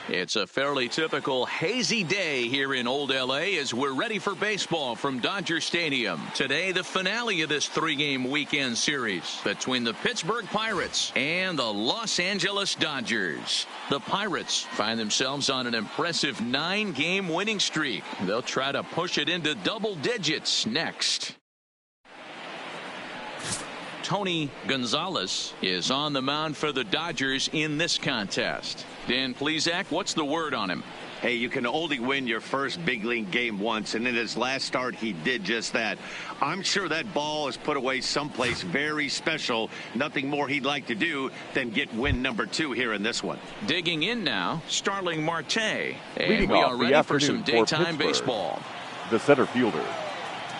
It's a fairly typical hazy day here in Old LA as we're ready for baseball from Dodger Stadium. Today, the finale of this three-game weekend series between the Pittsburgh Pirates and the Los Angeles Dodgers. The Pirates find themselves on an impressive 9-game winning streak. They'll try to push it into double digits next. Tony Gonzalez is on the mound for the Dodgers in this contest. Dan Plesac, what's the word on him? Hey, you can only win your first big league game once, and in his last start, he did just that. I'm sure that ball is put away someplace very special. Nothing more he'd like to do than get win number 2 here in this one. Digging in now, Starling Marte. And Leading we off are the ready for some afternoon daytime for baseball. The center fielder,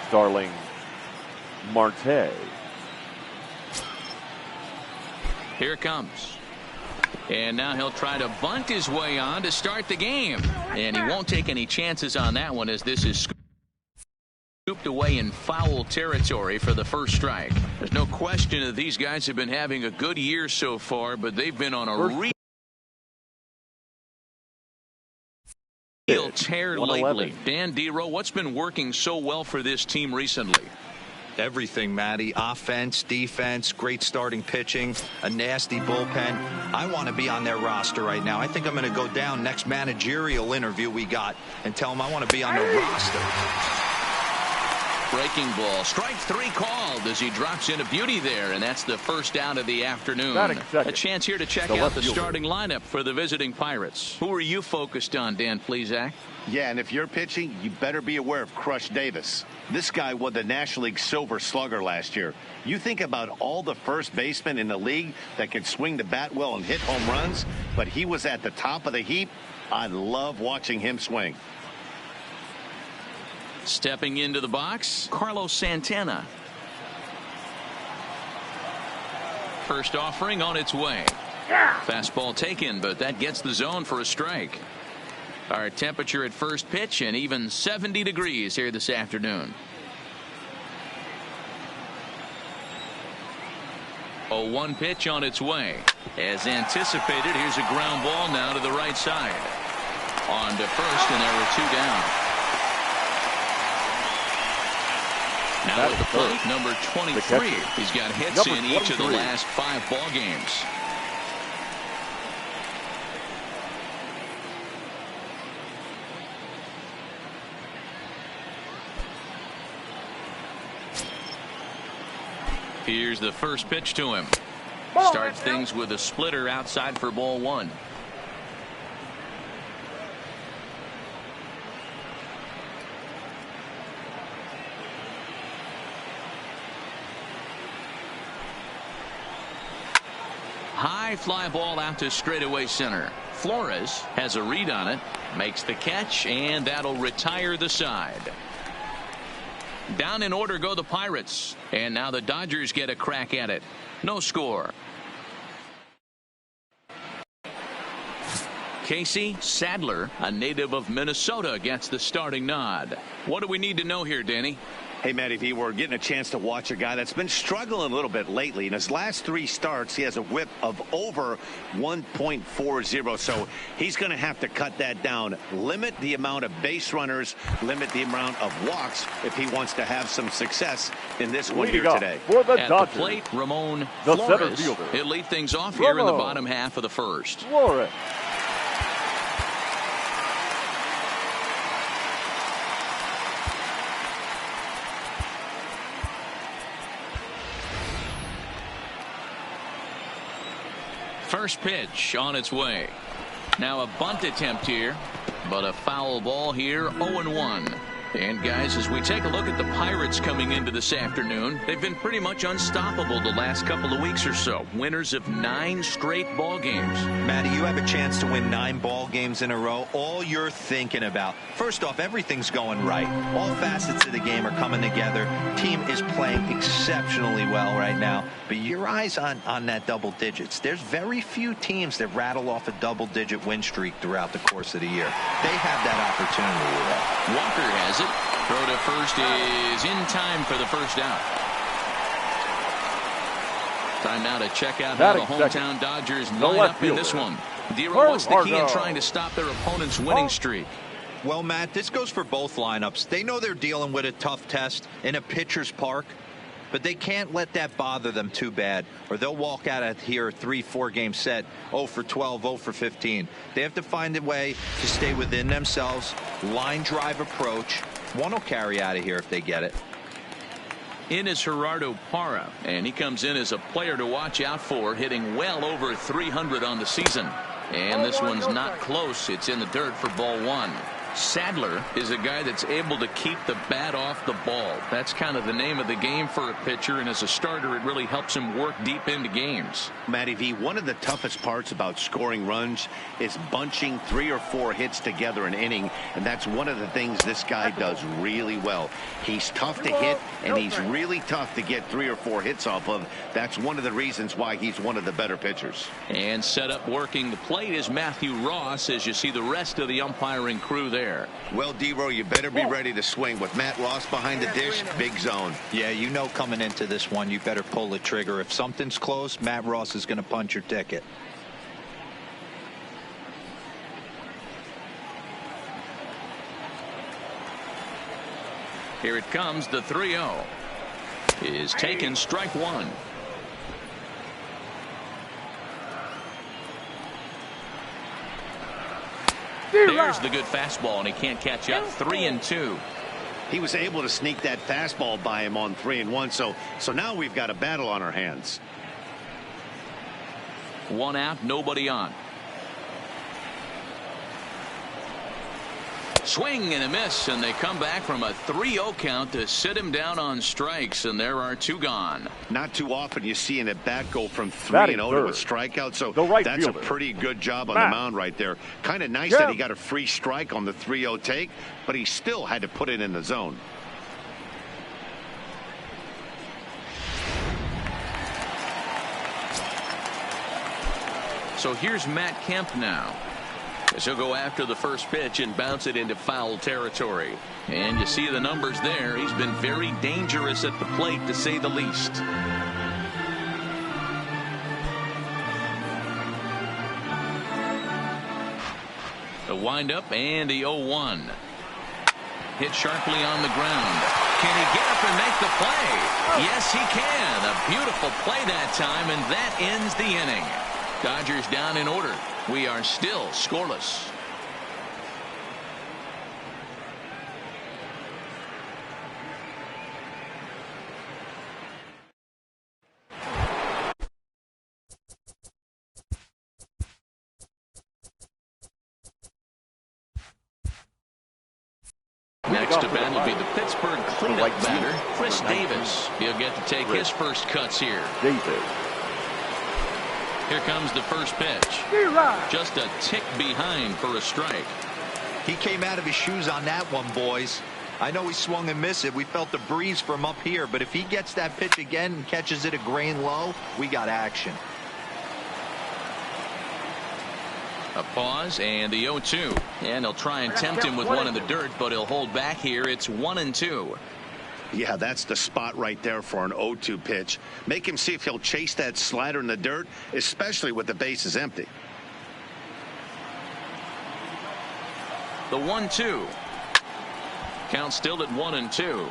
Starling Marte. Here it comes. And now he'll try to bunt his way on to start the game. And he won't take any chances on that one as this is scooped away in foul territory for the first strike. There's no question that these guys have been having a good year so far, but they've been on a real tear lately. Dan Dero, what's been working so well for this team recently? Everything, Matty. Offense, defense, great starting pitching, a nasty bullpen. I want to be on their roster right now. I think I'm going to go down next managerial interview we got and tell them I want to be on the roster. Breaking ball. Strike 3 called as he drops in a beauty there, and that's the first out of the afternoon. A chance here to check out the starting lineup for the visiting Pirates. Who are you focused on, Dan Plesac? Yeah, and if you're pitching, you better be aware of Crush Davis. This guy won the National League Silver Slugger last year. You think about all the first basemen in the league that can swing the bat well and hit home runs, but he was at the top of the heap. I love watching him swing. Stepping into the box, Carlos Santana. First offering on its way. Fastball taken, but that gets the zone for a strike. Our temperature at first pitch and even 70 degrees here this afternoon. 0-1 pitch on its way. As anticipated, here's a ground ball now to the right side. On to first, and there were 2 down. Now at the plate, number 23. He's got hits in each of the last 5 ball games. Here's the first pitch to him. Starts things with a splitter outside for ball 1. High fly ball out to straightaway center. Flores has a read on it, makes the catch, and that'll retire the side. Down in order go the Pirates, and now the Dodgers get a crack at it. No score. Casey Sadler, a native of Minnesota, gets the starting nod. What do we need to know here, Danny? Hey, Matty V, we're getting a chance to watch a guy that's been struggling a little bit lately. In his last 3 starts, he has a whip of over 1.40, so he's going to have to cut that down. Limit the amount of base runners, limit the amount of walks if he wants to have some success in this one here today. For the At Dodgers, the plate, Ramon the Flores. center fielder. He'll lead things off here in the bottom half of the first. Flores. First pitch on its way. Now a bunt attempt here, but a foul ball here, 0-1. And guys, as we take a look at the Pirates coming into this afternoon, they've been pretty much unstoppable the last couple of weeks or so. Winners of 9 straight ball games. Matty, you have a chance to win 9 ball games in a row. All you're thinking about, first off, everything's going right. All facets of the game are coming together. Team is playing exceptionally well right now. But your eyes on that double digits. There's very few teams that rattle off a double-digit win streak throughout the course of the year. They have that opportunity with that. Walker has it. Throw to first is in time for the first out. Time now to check out how the hometown Dodgers line up in this one. Dero, what's the key in trying to stop their opponent's winning streak? Well, Matt, this goes for both lineups. They know they're dealing with a tough test in a pitcher's park, but they can't let that bother them too bad, or they'll walk out of here a 3-4 game set 0 for 12, 0 for 15. They have to find a way to stay within themselves, line drive approach. One will carry out of here if they get it. In is Gerardo Parra, and he comes in as a player to watch out for, hitting well over 300 on the season. And this one's not close. It's in the dirt for ball one. Sadler is a guy that's able to keep the bat off the ball. That's kind of the name of the game for a pitcher, and as a starter it really helps him work deep into games. Matty V, one of the toughest parts about scoring runs is bunching 3 or 4 hits together an inning, and that's one of the things this guy does really well. He's tough to hit, and he's really tough to get 3 or 4 hits off of. That's one of the reasons why he's one of the better pitchers. And set up working the plate is Matthew Ross, as you see the rest of the umpiring crew there. Well, Dero, you better be ready to swing. With Matt Ross behind the dish, big zone. Yeah, you know coming into this one, you better pull the trigger. If something's close, Matt Ross is going to punch your ticket. Here it comes, the 3-0. Is taken, strike one. There's the good fastball, and he can't catch up. 3-2. He was able to sneak that fastball by him on 3-1. So now we've got a battle on our hands. 1 out, nobody on. Swing and a miss, and they come back from a 3-0 count to sit him down on strikes, and there are 2 gone. Not too often you see an at-bat go from 3-0 to a strikeout, so that's a pretty good job on the mound right there. Kind of nice that he got a free strike on the 3-0 take, but he still had to put it in the zone. So here's Matt Kemp now. As he'll go after the first pitch and bounce it into foul territory. And you see the numbers there. He's been very dangerous at the plate, to say the least. The windup and the 0-1. Hit sharply on the ground. Can he get up and make the play? Yes, he can. A beautiful play that time, and that ends the inning. Dodgers down in order. We are still scoreless. Next to bat will be the Pittsburgh cleanup batter, Chris Davis. He'll get to take his first cuts here. Here comes the first pitch. Just a tick behind for a strike. He came out of his shoes on that one, boys. I know he swung and missed it. We felt the breeze from up here, but if he gets that pitch again and catches it a grain low, we got action. A pause and the 0-2. And he'll try and tempt him with one in the dirt, but he'll hold back here. It's 1-2. Yeah, that's the spot right there for an 0-2 pitch. Make him see if he'll chase that slider in the dirt, especially with the bases empty. The 1-2. Count still at 1-2.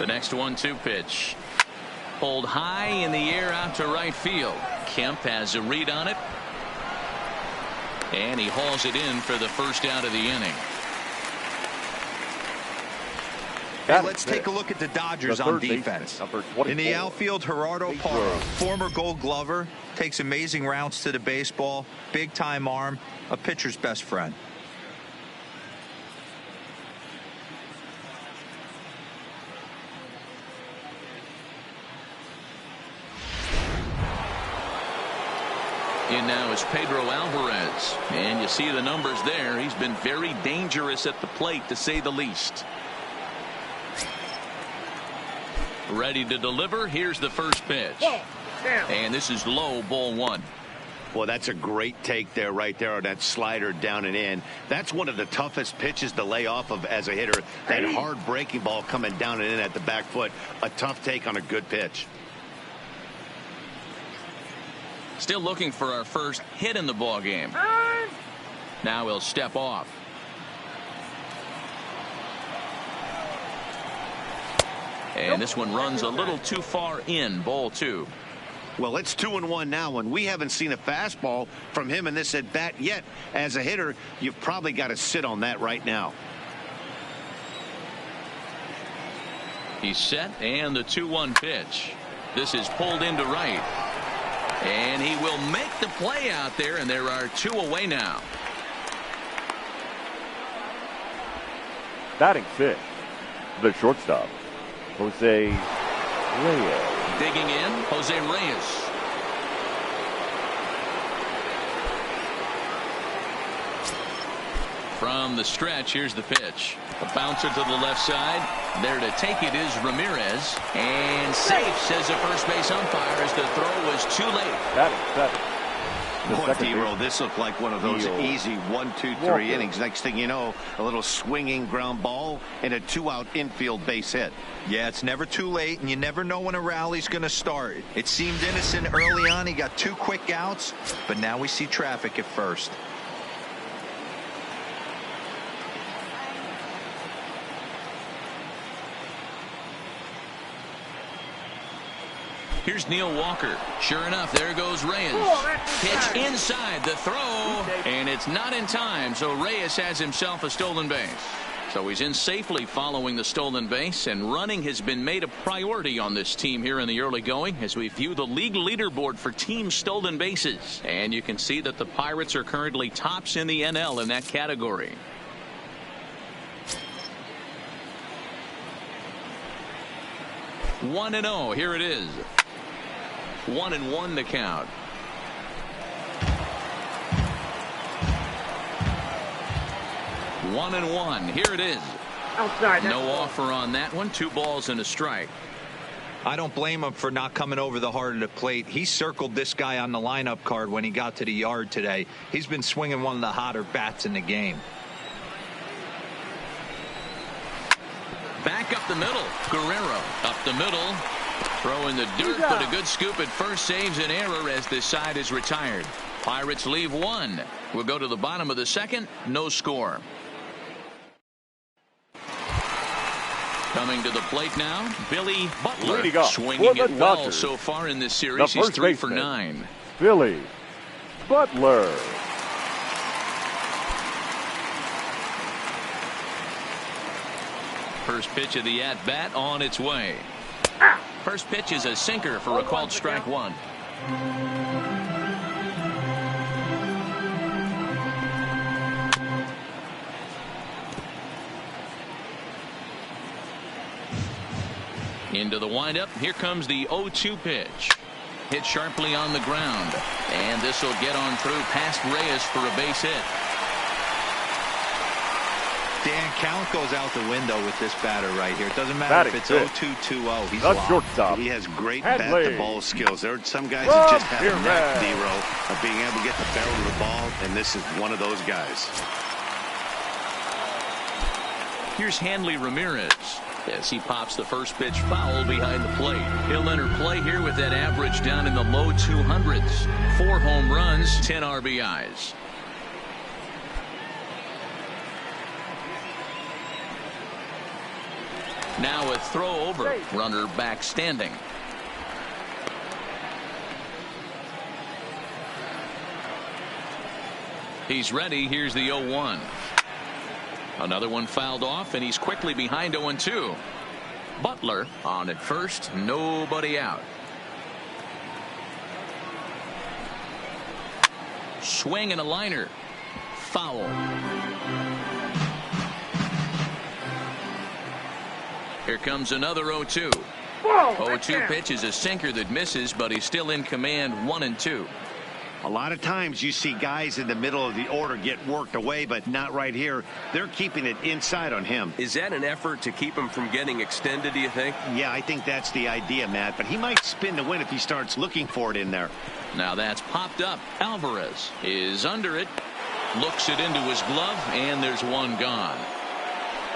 The next 1-2 pitch. Pulled high in the air out to right field. Kemp has a read on it. And he hauls it in for the first out of the inning. Hey, let's take a look at the Dodgers on defense. In the outfield, Gerardo Parra, former Gold Glover, takes amazing routes to the baseball, big time arm, a pitcher's best friend. In now is Pedro Alvarez, and you see the numbers there. He's been very dangerous at the plate, to say the least. Ready to deliver. Here's the first pitch, and this is low, ball one. Well, that's a great take there, right there, on that slider down and in. That's one of the toughest pitches to lay off of as a hitter. That hard breaking ball coming down and in at the back foot. A tough take on a good pitch. Still looking for our first hit in the ball game. Now he'll step off. And this one runs a little too far in. Ball 2. Well, it's 2-1 now, and we haven't seen a fastball from him in this at bat yet. As a hitter, you've probably got to sit on that right now. He's set, and the 2-1 pitch. This is pulled into right. And he will make the play out there, and there are 2 away now. Batting 5th, the shortstop, Jose Reyes. Digging in, Jose Reyes. From the stretch, here's the pitch. A bouncer to the left side. There to take it is Ramirez. And safe, says the first base umpire, as the throw was too late. Batting 7th. Boy, D-Roll, this looked like one of those easy 1, 2, 3 innings. Next thing you know, a little swinging ground ball and a 2-out infield base hit. Yeah, it's never too late, and you never know when a rally's going to start. It seemed innocent early on. He got 2 quick outs, but now we see traffic at first. Here's Neil Walker. Sure enough, there goes Reyes. Pitch inside the throw, and it's not in time, so Reyes has himself a stolen base. So he's in safely following the stolen base, and running has been made a priority on this team here in the early going as we view the league leaderboard for team stolen bases. And you can see that the Pirates are currently tops in the NL in that category. One and 0. Here it is. 1-1 to count. One and 1. Here it is. No offer on that one. 2 balls and a strike. I don't blame him for not coming over the heart of the plate. He circled this guy on the lineup card when he got to the yard today. He's been swinging one of the hotter bats in the game. Back up the middle. Guerrero up the middle. Throw in the dirt, but a good scoop at first saves an error as this side is retired. Pirates leave 1. We'll go to the bottom of the 2nd. No score. Coming to the plate now, Billy Butler. Swinging it well so far in this series. He's 3 for 9. Billy Butler. First pitch of the at-bat on its way. First pitch is a sinker for a called strike 1. Into the windup. Here comes the 0-2 pitch. Hit sharply on the ground. And this will get on through past Reyes for a base hit. Dan, count goes out the window with this batter right here. It doesn't matter if it's 0-2-2-0. He's locked. Shortstop. He has great bat-to-ball skills. There are some guys that just have a knack, D-Roll, of being able to get the barrel of the ball, and this is one of those guys. Here's Hanley Ramirez as he pops the first pitch foul behind the plate. He'll enter play here with that average down in the low 200s. 4 home runs, 10 RBIs. Now a throw over. Runner back standing. He's ready. Here's the 0-1. Another one fouled off, and he's quickly behind 0-2. Butler on at first. Nobody out. Swing and a liner. Foul. Here comes another 0-2. 0-2 pitch is a sinker that misses, but he's still in command. 1-2. A lot of times you see guys in the middle of the order get worked away, but not right here. They're keeping it inside on him. Is that an effort to keep him from getting extended, do you think? Yeah, I think that's the idea, Matt. But he might spin to win if he starts looking for it in there. Now that's popped up. Alvarez is under it. Looks it into his glove, and there's one gone.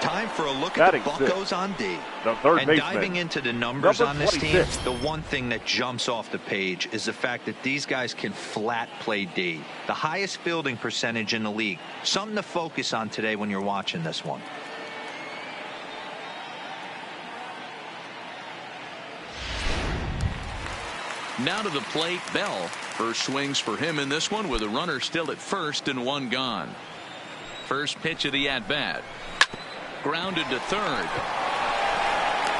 Time for a look at the Batting Buccos on D. The third And baseman, diving into the numbers number on this team, 26. the one thing that jumps off the page is the fact that these guys can flat play D. The highest fielding percentage in the league. Something to focus on today when you're watching this one. Now to the plate, Bell. First swings for him in this one with a runner still at first and one gone. First pitch of the at-bat. Grounded to third.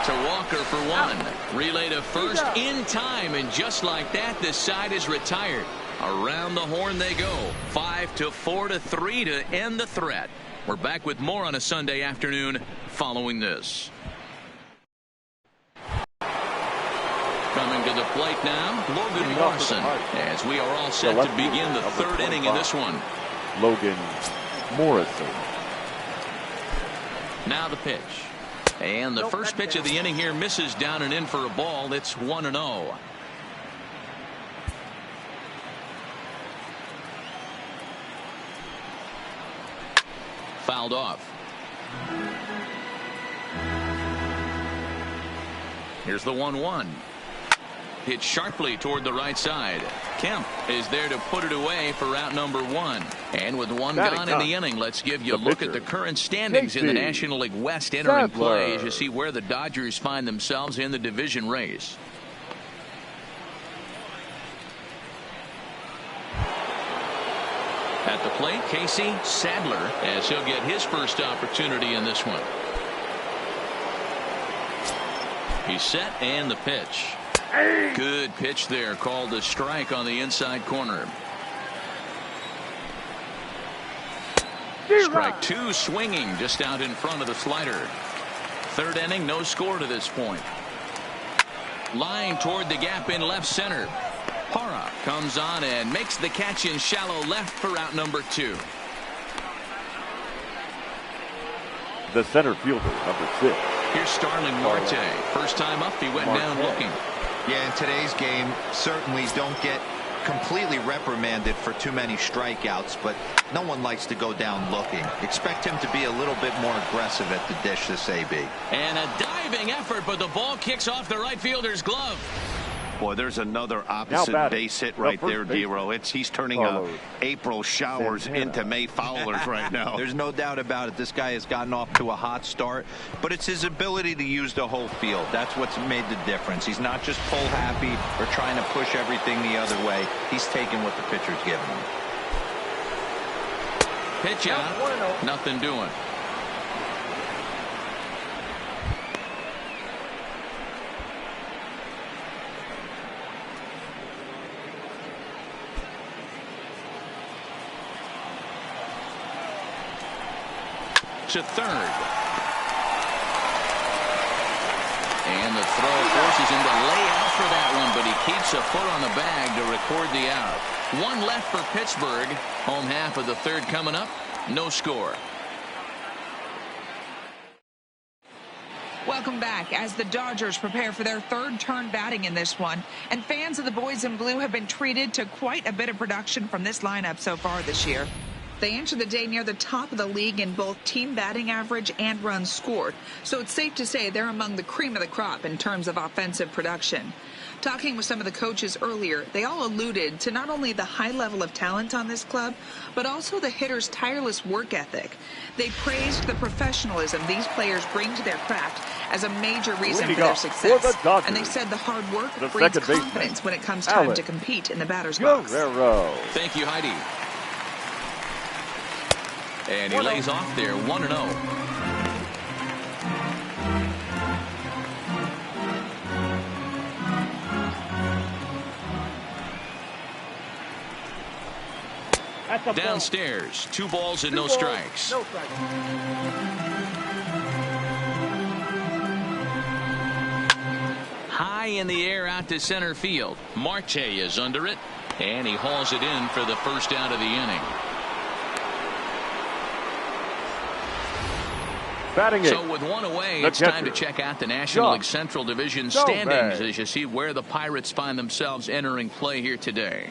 To Walker for one. Relay to first in time, and just like that, this side is retired. Around the horn they go. 5-4-3 to end the threat. We're back with more on a Sunday afternoon following this. Coming to the plate now, Logan Morrison, as we are all set to begin the third inning in this one. Logan Morrison. Now the pitch. And the first pitch of the inning here misses down and in for a ball. It's 1-0. Fouled off. Here's the 1-1. Hit sharply toward the right side. Kemp is there to put it away for out number one. And with one gone in the inning, let's give you a look at the current standings in the National League West entering play as you see where the Dodgers find themselves in the division race. At the plate, Casey Sadler, as he'll get his first opportunity in this one. He's set, and the pitch. Good pitch there, called a strike on the inside corner. Strike two, swinging just out in front of the slider. Third inning, no score to this point. Line toward the gap in left center. Hara comes on and makes the catch in shallow left for out number two. The center fielder, number 6. Here's Starling Marte. First time up, he went down looking. Yeah, in today's game, certainly don't get completely reprimanded for too many strikeouts, but no one likes to go down looking. Expect him to be a little bit more aggressive at the dish this AB. And a diving effort, but the ball kicks off the right fielder's glove. Boy, there's another opposite base hit right there, Dero. He's turning April showers into May foulers right now. There's no doubt about it. This guy has gotten off to a hot start, but it's his ability to use the whole field. That's what's made the difference. He's not just pull happy or trying to push everything the other way. He's taking what the pitcher's giving him. Pitch out. Nothing doing. To third. And the throw forces him to lay out for that one, but he keeps a foot on the bag to record the out. One left for Pittsburgh. Home half of the third coming up. No score. Welcome back as the Dodgers prepare for their third turn batting in this one. And fans of the boys in blue have been treated to quite a bit of production from this lineup so far this year. They enter the day near the top of the league in both team batting average and runs scored. So it's safe to say they're among the cream of the crop in terms of offensive production. Talking with some of the coaches earlier, they all alluded to not only the high level of talent on this club, but also the hitters' tireless work ethic. They praised the professionalism these players bring to their craft as a major reason for their success. And they said the hard work breeds confidence when it comes time to compete in the batter's box. Thank you, Heidi. And he lays off there, 1-0. Downstairs, 2 balls and no strikes. High in the air out to center field. Marte is under it, and he hauls it in for the first out of the inning. So with one away, it's time to check out the National League Central Division standings as you see where the Pirates find themselves entering play here today.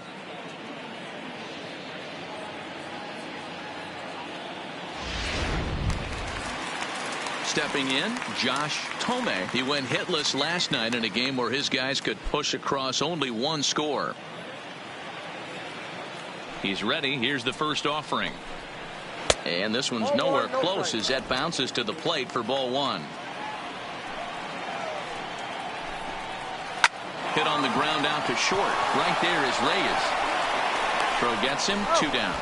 stepping in, Josh Tomei. He went hitless last night in a game where his guys could push across only one score. He's ready. Here's the first offering. And this one's nowhere close as that bounces to the plate for ball one. Hit on the ground out to short. Right there is Reyes. Throw gets him, 2 down.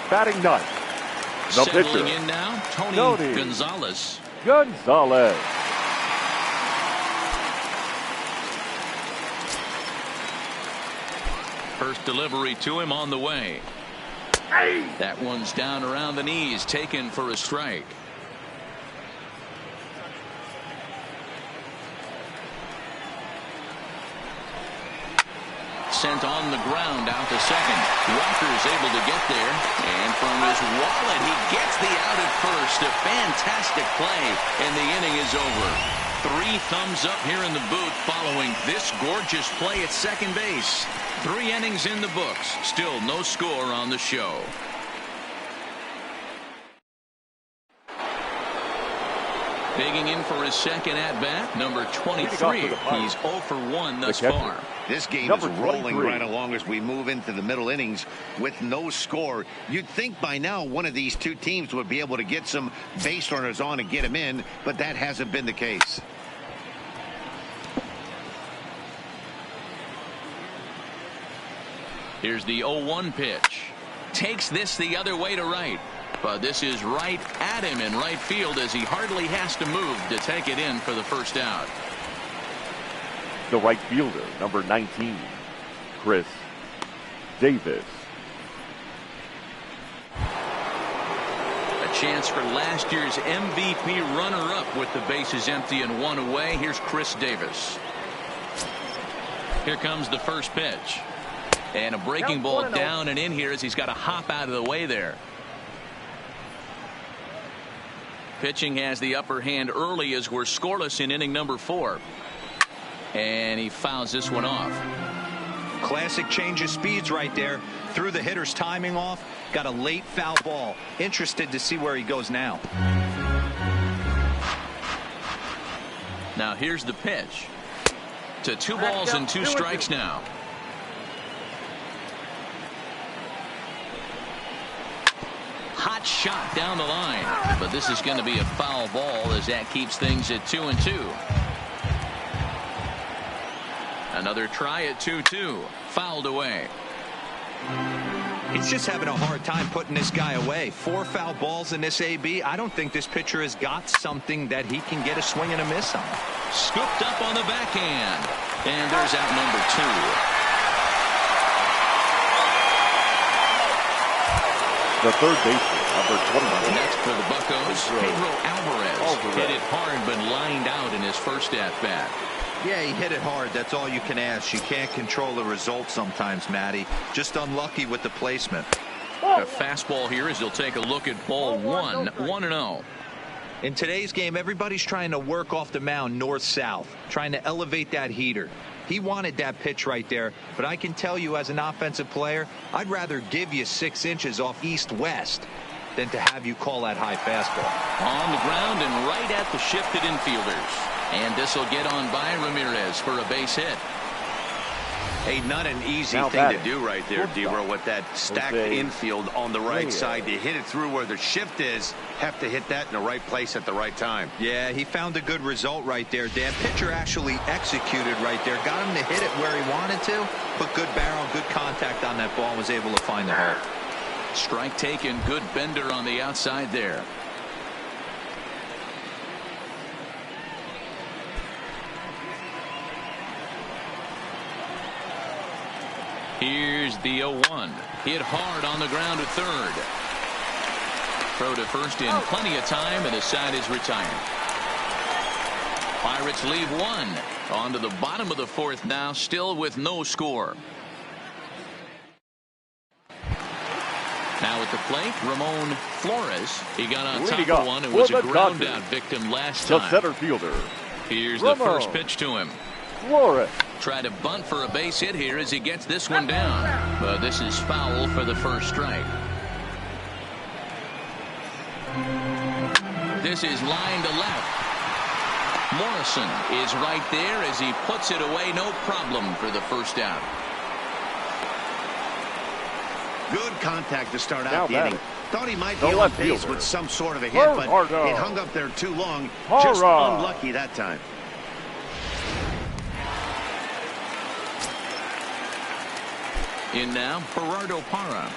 Batting ninth, the Settling pitcher, in now, Tony Gonzalez. Gonzalez. First delivery to him on the way. That one's down around the knees, taken for a strike. Sent on the ground out to second. Walker's able to get there, and from his wallet he gets the out at first. A fantastic play, and the inning is over. 3 thumbs up here in the booth following this gorgeous play at second base. 3 innings in the books. Still no score on the show. Digging in for his second at-bat, number 23. He's 0 for 1 thus far. This game is rolling right along as we move into the middle innings with no score. You'd think by now one of these two teams would be able to get some base runners on and get them in, but that hasn't been the case. Here's the 0-1 pitch. Takes this the other way to right. But this is right at him in right field as he hardly has to move to take it in for the first out. The right fielder, number 19, Chris Davis. A chance for last year's MVP runner-up with the bases empty and 1 away. Here's Chris Davis. Here comes the first pitch. And a breaking ball down and in here as he's got to hop out of the way there. Pitching has the upper hand early as we're scoreless in inning number 4. And he fouls this one off. Classic change of speeds right there. Threw the hitter's timing off. Got a late foul ball. Interested to see where he goes now. Now here's the pitch. To 2 balls and 2 strikes now. Hot shot down the line, but this is going to be a foul ball as that keeps things at 2-2. Another try at 2-2, fouled away. He's just having a hard time putting this guy away. 4 foul balls in this AB. I don't think this pitcher has got something that he can get a swing and a miss on. Scooped up on the backhand, and there's out number 2. The third baseman, number 21. Next for the Buccos, Pedro Alvarez. Hit it hard but lined out in his first at-bat. Yeah, he hit it hard. That's all you can ask. You can't control the result sometimes, Matty. Just unlucky with the placement. A fastball here as he'll take a look at ball 1, 1-0. In today's game, everybody's trying to work off the mound north-south, trying to elevate that heater. He wanted that pitch right there, but I can tell you as an offensive player, I'd rather give you 6 inches off east-west than to have you call that high fastball. On the ground and right at the shifted infielders. And this will get on by Ramirez for a base hit. Hey, not an easy thing to do right there, D-Row, with that stacked infield on the right side. To hit it through where the shift is, have to hit that in the right place at the right time. Yeah, he found a good result right there, Dan. Pitcher actually executed right there. Got him to hit it where he wanted to. Put good barrel, good contact on that ball. Was able to find the hole. Strike taken. Good bender on the outside there. Here's the 0-1. Hit hard on the ground at third. Throw to first in plenty of time, and the side is retired. Pirates leave 1. On to the bottom of the 4th now, still with no score. Now at the plate, Ramon Flores. He got on top of one and was a ground out victim last time. The center fielder. Here's the first pitch to him. Flores. Try to bunt for a base hit here as he gets this one down. But this is foul for the first strike. This is line to left. Morrison is right there as he puts it away. No problem for the first out. Good contact to start out the inning. Thought he might be The on left base fielder. with some sort of a hit, but Hurrah. it hung up there too long. Just Hurrah. unlucky that time. In now, Gerardo Parra.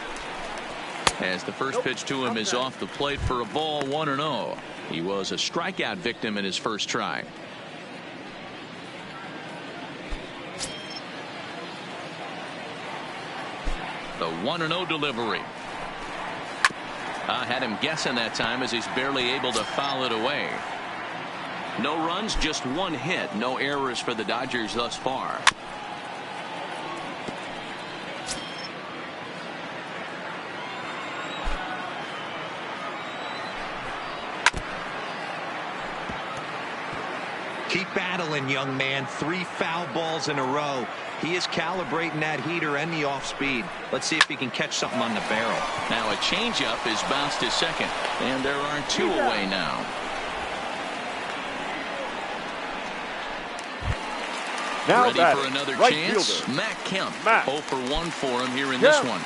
As the first pitch to him is off the plate for a ball, 1-0. He was a strikeout victim in his first try. The 1-0 delivery. Had him guessing that time as he's barely able to foul it away. No runs, just one hit. No errors for the Dodgers thus far. Keep battling, young man. 3 foul balls in a row. He is calibrating that heater and the off speed. Let's see if he can catch something on the barrel. Now a changeup is bounced to second, and there are 2 away now. Now ready batting, for another right chance. fielder. Matt Kemp. Matt. 0 for 1 for him here in Kemp. this one.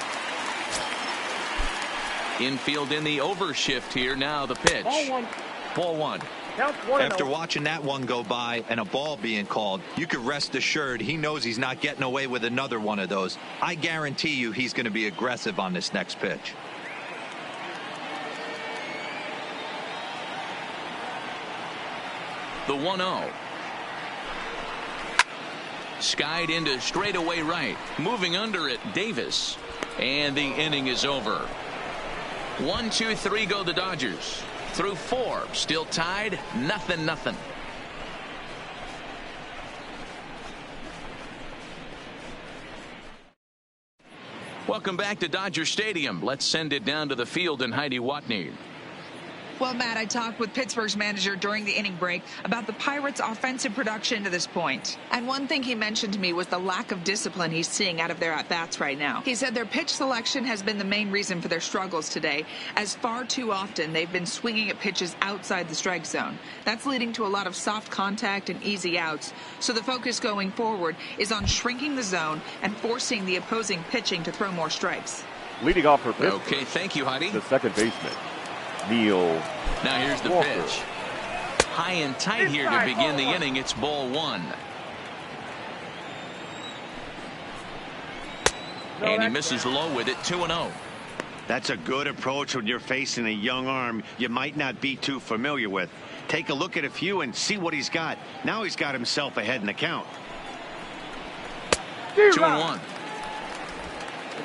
Infield in the overshift here. Now the pitch. Ball 1. After watching that one go by and a ball being called, you can rest assured he knows he's not getting away with another one of those. I guarantee you he's going to be aggressive on this next pitch. The 1-0. Skied into straightaway right. Moving under it, Davis. And the inning is over. 1, 2, 3 go the Dodgers. Through 4. Still tied. 0-0. Welcome back to Dodger Stadium. Let's send it down to the field and Heidi Watney. Well, Matt, I talked with Pittsburgh's manager during the inning break about the Pirates' offensive production to this point. And one thing he mentioned to me was the lack of discipline he's seeing out of their at-bats right now. He said their pitch selection has been the main reason for their struggles today, as far too often they've been swinging at pitches outside the strike zone. That's leading to a lot of soft contact and easy outs. So the focus going forward is on shrinking the zone and forcing the opposing pitching to throw more strikes. Leading off for Pittsburgh. Okay, thank you, Heidi. The second baseman, Neil. Now here's the Walker. pitch. High and tight here to begin the inning. It's ball 1. And he misses low with it. 2-0. That's a good approach when you're facing a young arm you might not be too familiar with. Take a look at a few and see what he's got. Now he's got himself ahead in the count. 2-1.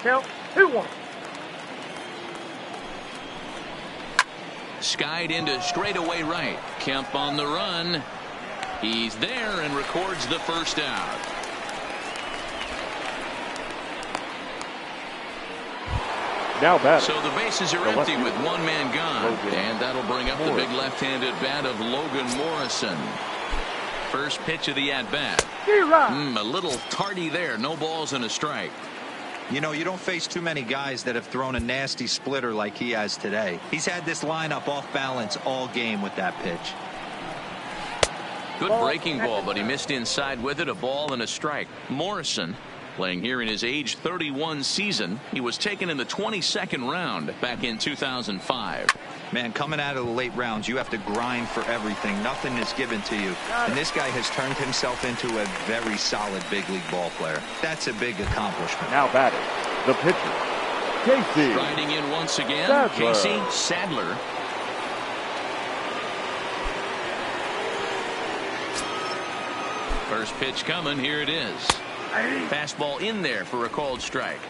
Count 2-1. Skied into straightaway right. Kemp on the run. He's there and records the first out. Now batting. So the bases are empty with one man gone. And that'll bring up the big left-handed bat of Logan Morrison. First pitch of the at-bat. A little tardy there. No balls and a strike. You know, you don't face too many guys that have thrown a nasty splitter like he has today. He's had this lineup off balance all game with that pitch. Good breaking ball, but he missed inside with it. A ball and a strike. Morrison playing here in his age 31 season. He was taken in the 22nd round back in 2005. Man, coming out of the late rounds, you have to grind for everything. Nothing is given to you. And this guy has turned himself into a very solid big league ball player. That's a big accomplishment. Now batting. The pitcher, Casey. Riding in once again, Sadler. Casey Sadler. First pitch coming. Here it is. Fastball in there for a called strike.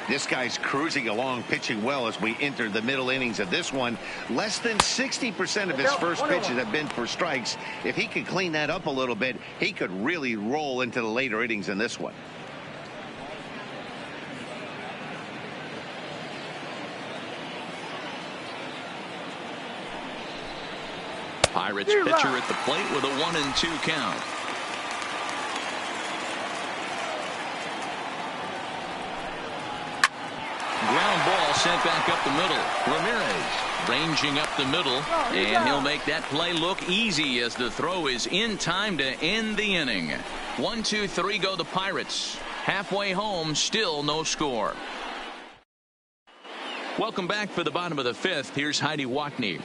This guy's cruising along, pitching well as we enter the middle innings of this one. Less than 60% of his first pitches have been for strikes. If he could clean that up a little bit, he could really roll into the later innings in this one. Pirates pitcher at the plate with a 1-2 count. Ground ball sent back up the middle. Ramirez ranging up the middle, and he'll make that play look easy as the throw is in time to end the inning. 1-2-3 go the Pirates. Halfway home, still no score. Welcome back for the bottom of the fifth. Here's Heidi Watney.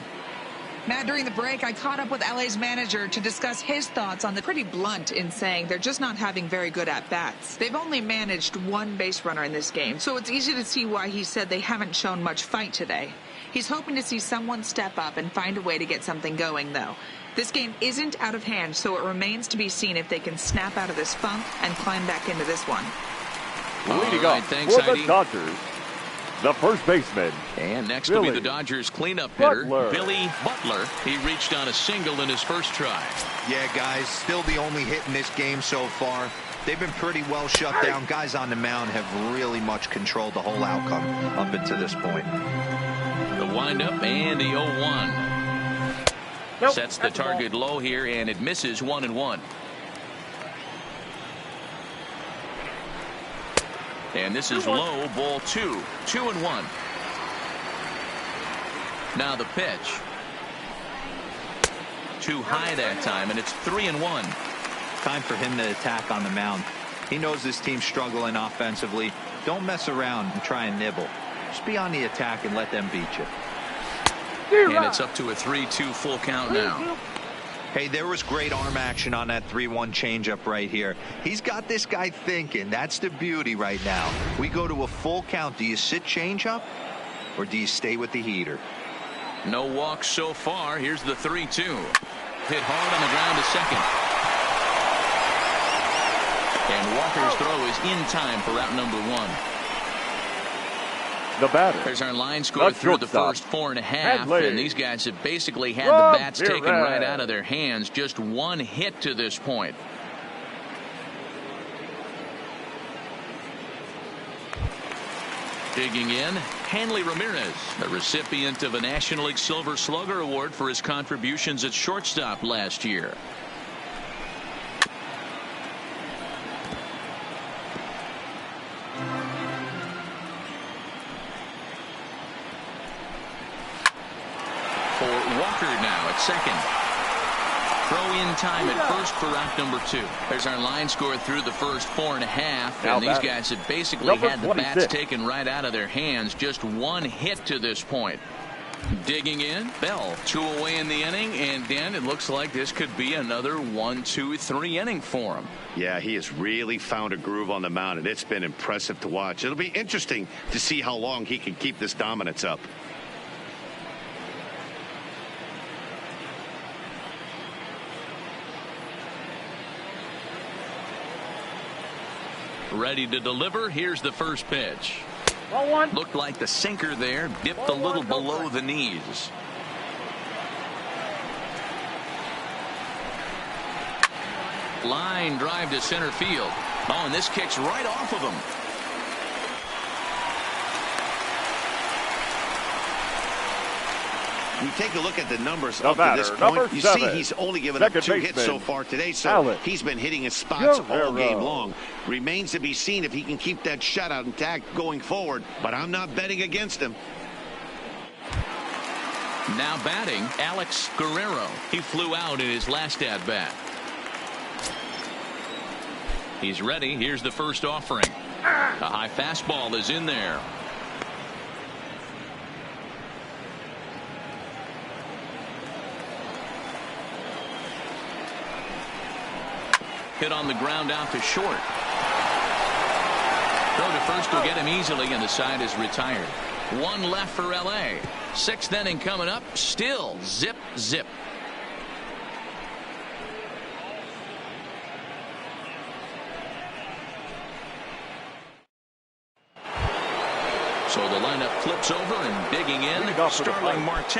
Matt, during the break, I caught up with LA's manager to discuss his thoughts on the pretty blunt in saying they're just not having very good at-bats. They've only managed one base runner in this game, so it's easy to see why he said they haven't shown much fight today. He's hoping to see someone step up and find a way to get something going, though. This game isn't out of hand, so it remains to be seen if they can snap out of this funk and climb back into this one. Leading up for the Dodgers, the first baseman. And next will be the Dodgers cleanup hitter, Billy Butler. He reached on a single in his first try. Yeah, guys, still the only hit in this game so far. They've been pretty well shut down. Guys on the mound have really much controlled the whole outcome up until this point. The windup and the 0-1. Nope, sets the target low here, and it misses 1-1. And this is low, ball 2. 2-1. Now the pitch. Too high that time, and it's 3-1. Time for him to attack on the mound. He knows this team's struggling offensively. Don't mess around and try and nibble. Just be on the attack and let them beat you. And it's up to a 3-2 full count now. Hey, there was great arm action on that 3-1 changeup right here. He's got this guy thinking. That's the beauty right now. We go to a full count. Do you sit changeup or do you stay with the heater? No walks so far. Here's the 3-2. Hit hard on the ground to second. And Walker's throw is in time for out number 1. The batter. There's our line score through the first 4.5, and these guys have basically had the bats taken right out of their hands. Just one hit to this point. Digging in, Hanley Ramirez, the recipient of a National League Silver Slugger Award for his contributions at shortstop last year. Second. Throw in time at first for out number 2. There's our line score through the first 4.5, and these guys have basically had the bats taken right out of their hands. Just one hit to this point. Digging in, Bell 2 away in the inning, and Dan, it looks like this could be another 1-2-3 inning for him. Yeah, he has really found a groove on the mound, and it's been impressive to watch. It'll be interesting to see how long he can keep this dominance up. Ready to deliver. Here's the first pitch. Looked like the sinker there, dipped a little below the knees. Line drive to center field. Oh, and this kicks right off of him. You take a look at the numbers up to this point. You see he's only given up 2 hits so far today, so he's been hitting his spots all game long. Remains to be seen if he can keep that shutout intact going forward, but I'm not betting against him. Now batting, Alex Guerrero. He flew out in his last at-bat. He's ready. Here's the first offering. A high fastball is in there. Hit on the ground out to short. Throw to first will get him easily, and the side is retired. 1 left for LA. 6th inning coming up. Still zip, zip. So the lineup flips over, and digging in, Starling Marte.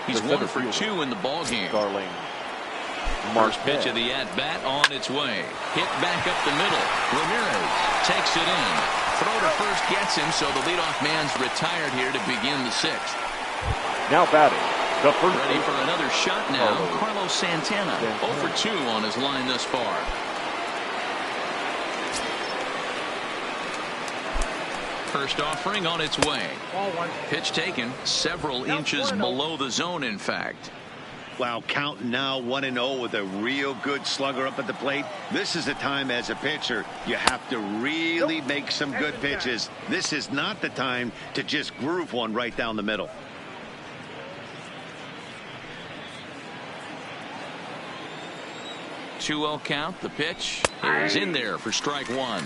He's 1 for 2 in the ballgame. First pitch of the at-bat on its way. Hit back up the middle. Ramirez takes it in. Throw to first gets him, so the leadoff man's retired here to begin the 6th. Now batting, the first. Ready for another shot now. Carlos Santana. 0 for 2 on his line thus far. First offering on its way. Pitch taken several inches below the zone, in fact. Wow, count now 1-0 with a real good slugger up at the plate. This is the time as a pitcher you have to really make some good pitches. This is not the time to just groove one right down the middle. Two-oh count. The pitch is in there for strike one.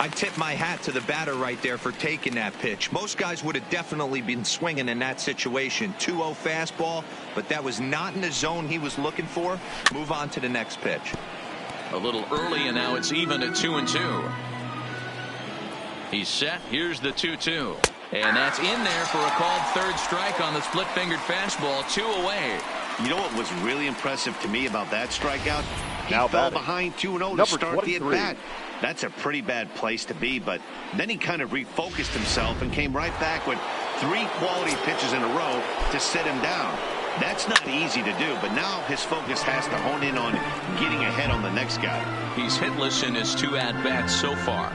I tip my hat to the batter right there for taking that pitch. Most guys would have definitely been swinging in that situation. 2-0 fastball, but that was not in the zone he was looking for. Move on to the next pitch. A little early, and now it's even at 2-2. He's set. Here's the 2-2. And that's in there for a called third strike on the split-fingered fastball. 2 away. You know what was really impressive to me about that strikeout? He now fell batting. behind 2-0 to start the at-bat. That's a pretty bad place to be, but then he kind of refocused himself and came right back with 3 quality pitches in a row to sit him down. That's not easy to do, but now his focus has to hone in on getting ahead on the next guy. He's hitless in his 2 at-bats so far.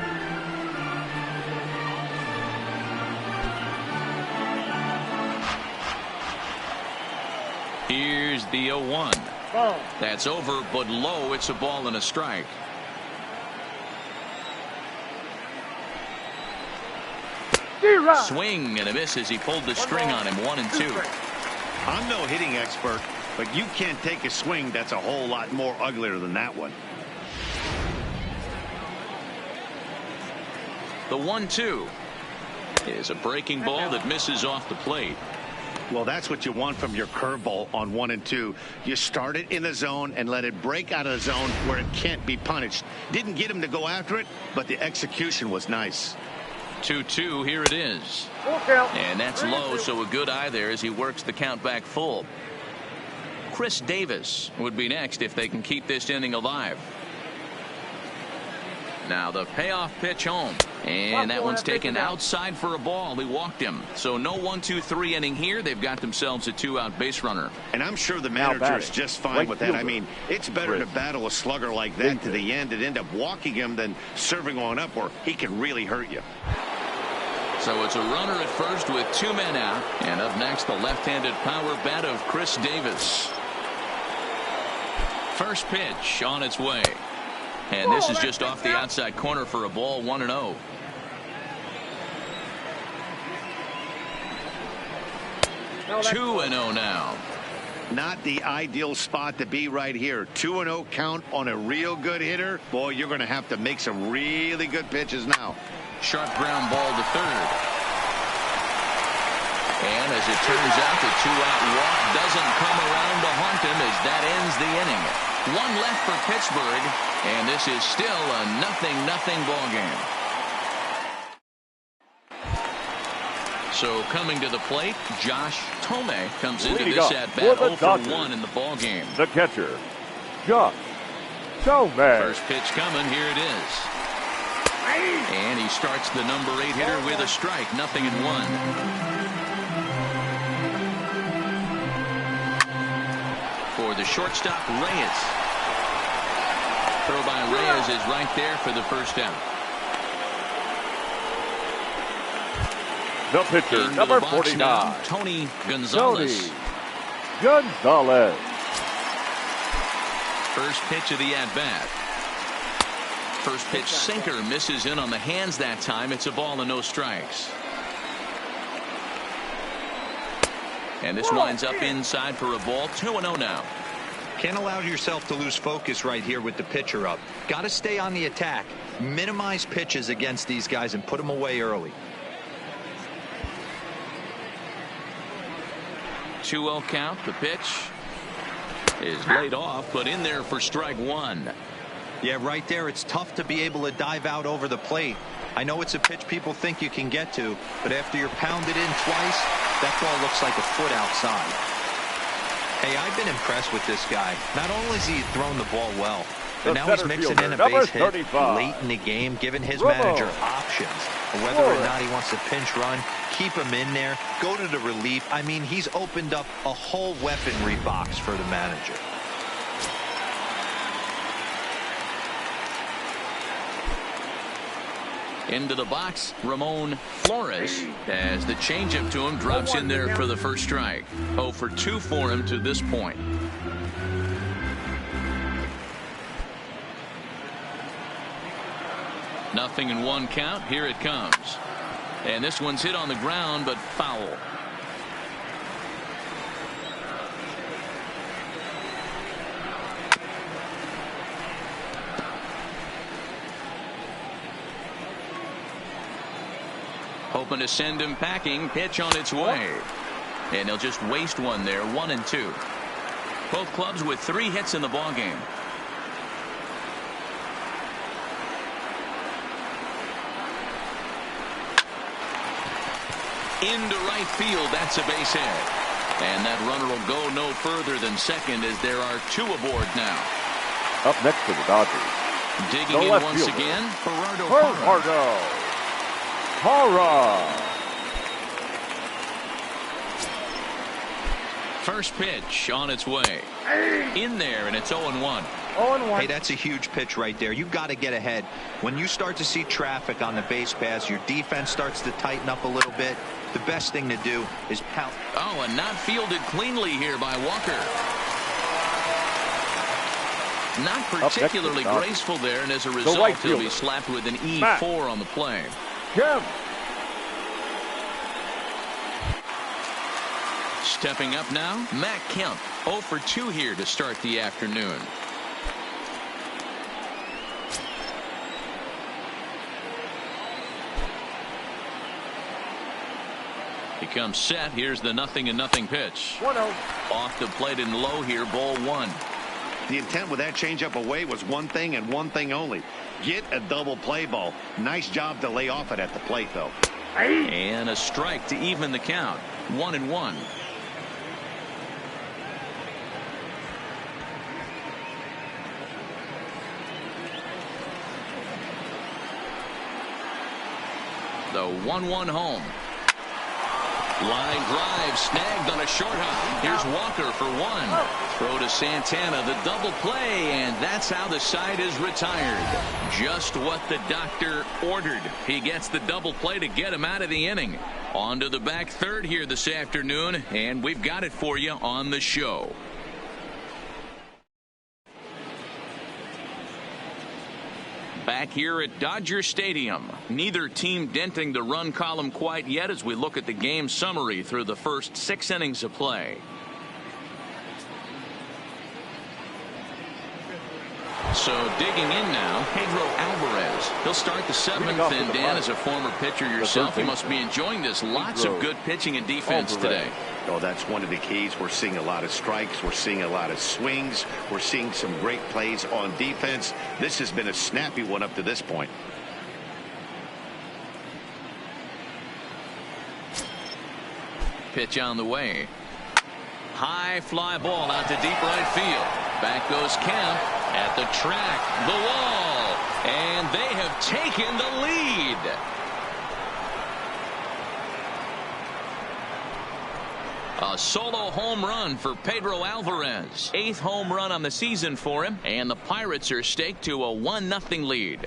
Here's the 0-1. That's over, but low. It's a ball and a strike. Swing and a miss as he pulled the string on him. 1-2. I'm no hitting expert, but you can't take a swing that's a whole lot more uglier than that one. The 1-2 is a breaking ball that misses off the plate. Well, that's what you want from your curveball on 1 and 2. You start it in the zone and let it break out of the zone where it can't be punished. Didn't get him to go after it, but the execution was nice. 2-2. Here it is. And that's low, so a good eye there as he works the count back full. Chris Davis would be next if they can keep this inning alive. Now the payoff pitch home. And that one's taken outside for a ball. He walked him. So no 1-2-3 inning here. They've got themselves a 2-out base runner. And I'm sure the manager is just fine with that. I mean, it's better to battle a slugger like that to the end and end up walking him than serving on up where he can really hurt you. So it's a runner at first with 2 men out. And up next, the left-handed power bat of Chris Davis. First pitch on its way. And this is just off the outside corner for a ball. 1-0. 2-0 now. Not the ideal spot to be right here. 2-0 count on a real good hitter. Boy, you're going to have to make some really good pitches now. Sharp ground ball to third. And as it turns out, the 2-out walk doesn't come around to haunt him as that ends the inning. 1 left for Pittsburgh, and this is still a 0-0 ball game. So coming to the plate, Josh Thome comes into this at bat 0-for-1 in the ball game. The catcher, Josh Thome. First pitch coming. Here it is. And he starts the number 8 hitter with a strike. 0-1. For the shortstop, Reyes. Throw by Reyes is right there for the first out. The pitcher, number 49, now, Tony Gonzalez. First pitch of the at-bat. First pitch sinker misses in on the hands that time. It's a ball and no strikes. And this winds up inside for a ball. 2-0 now. Can't allow yourself to lose focus right here with the pitcher up. Got to stay on the attack. Minimize pitches against these guys and put them away early. 2-0 count. The pitch is laid off, but in there for strike 1. Yeah, right there. It's tough to be able to dive out over the plate. I know it's a pitch people think you can get to, but after you're pounded in twice, that ball looks like a foot outside. Hey, I've been impressed with this guy. Not only has he thrown the ball well, but now he's mixing in a base hit late in the game, giving his manager options. Whether or not he wants to pinch run, keep him in there, go to the relief. I mean, he's opened up a whole weaponry box for the manager. Into the box, Ramon Flores, as the changeup to him drops in there for the first strike. 0 for 2 for him to this point. Nothing in 1 count. Here it comes. And this one's hit on the ground, but foul. Hoping to send him packing. Pitch on its way. And he'll just waste one there. 1-2. Both clubs with 3 hits in the ballgame. Into right field. That's a base hit. And that runner will go no further than second as there are 2 aboard now. Up next for the Dodgers. Digging in once again, Gerardo Parra. First pitch on its way. In there, and it's 0-1. 0-1. Hey, that's a huge pitch right there. You've got to get ahead. When you start to see traffic on the base paths, your defense starts to tighten up a little bit. The best thing to do is pound. Oh, and not fielded cleanly here by Walker. Not particularly graceful there, and as a result, he'll be slapped with an E4 on the play. Stepping up now, Matt Kemp. 0 for 2 here to start the afternoon. He comes set. Here's the 0-0 pitch. 1-0. Off the plate and low here, ball 1. The intent with that changeup away was one thing and one thing only. Get a double play ball. Nice job to lay off it at the plate, though. And a strike to even the count. 1-1. The 1-1 home. Line drive snagged on a short hop. Here's Walker for 1. Throw to Santana, the double play, and that's how the side is retired. Just what the doctor ordered. He gets the double play to get him out of the inning. On to the back third here this afternoon, and we've got it for you on the show. Back here at Dodger Stadium. Neither team denting the run column quite yet as we look at the game summary through the first 6 innings of play. So digging in now, Pedro Alvarez. He'll start the 7th, and Dan, as a former pitcher yourself, you must be enjoying this. Lots of good pitching and defense today. Oh, that's one of the keys. We're seeing a lot of strikes. We're seeing a lot of swings. We're seeing some great plays on defense. This has been a snappy one up to this point. Pitch on the way. High fly ball out to deep right field. Back goes Kemp at the track, the wall, and they have taken the lead. A solo home run for Pedro Alvarez. 8th home run on the season for him, and the Pirates are staked to a 1-0 lead.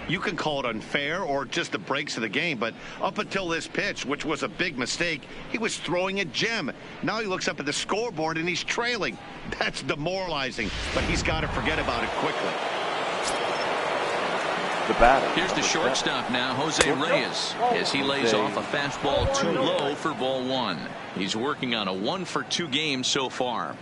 You can call it unfair or just the breaks of the game, but up until this pitch, which was a big mistake, he was throwing a gem. Now he looks up at the scoreboard and he's trailing. That's demoralizing, but he's got to forget about it quickly. The batter. Here's the shortstop now, Jose Reyes, as he lays off a fastball too low for ball 1. He's working on a 1-for-2 game so far.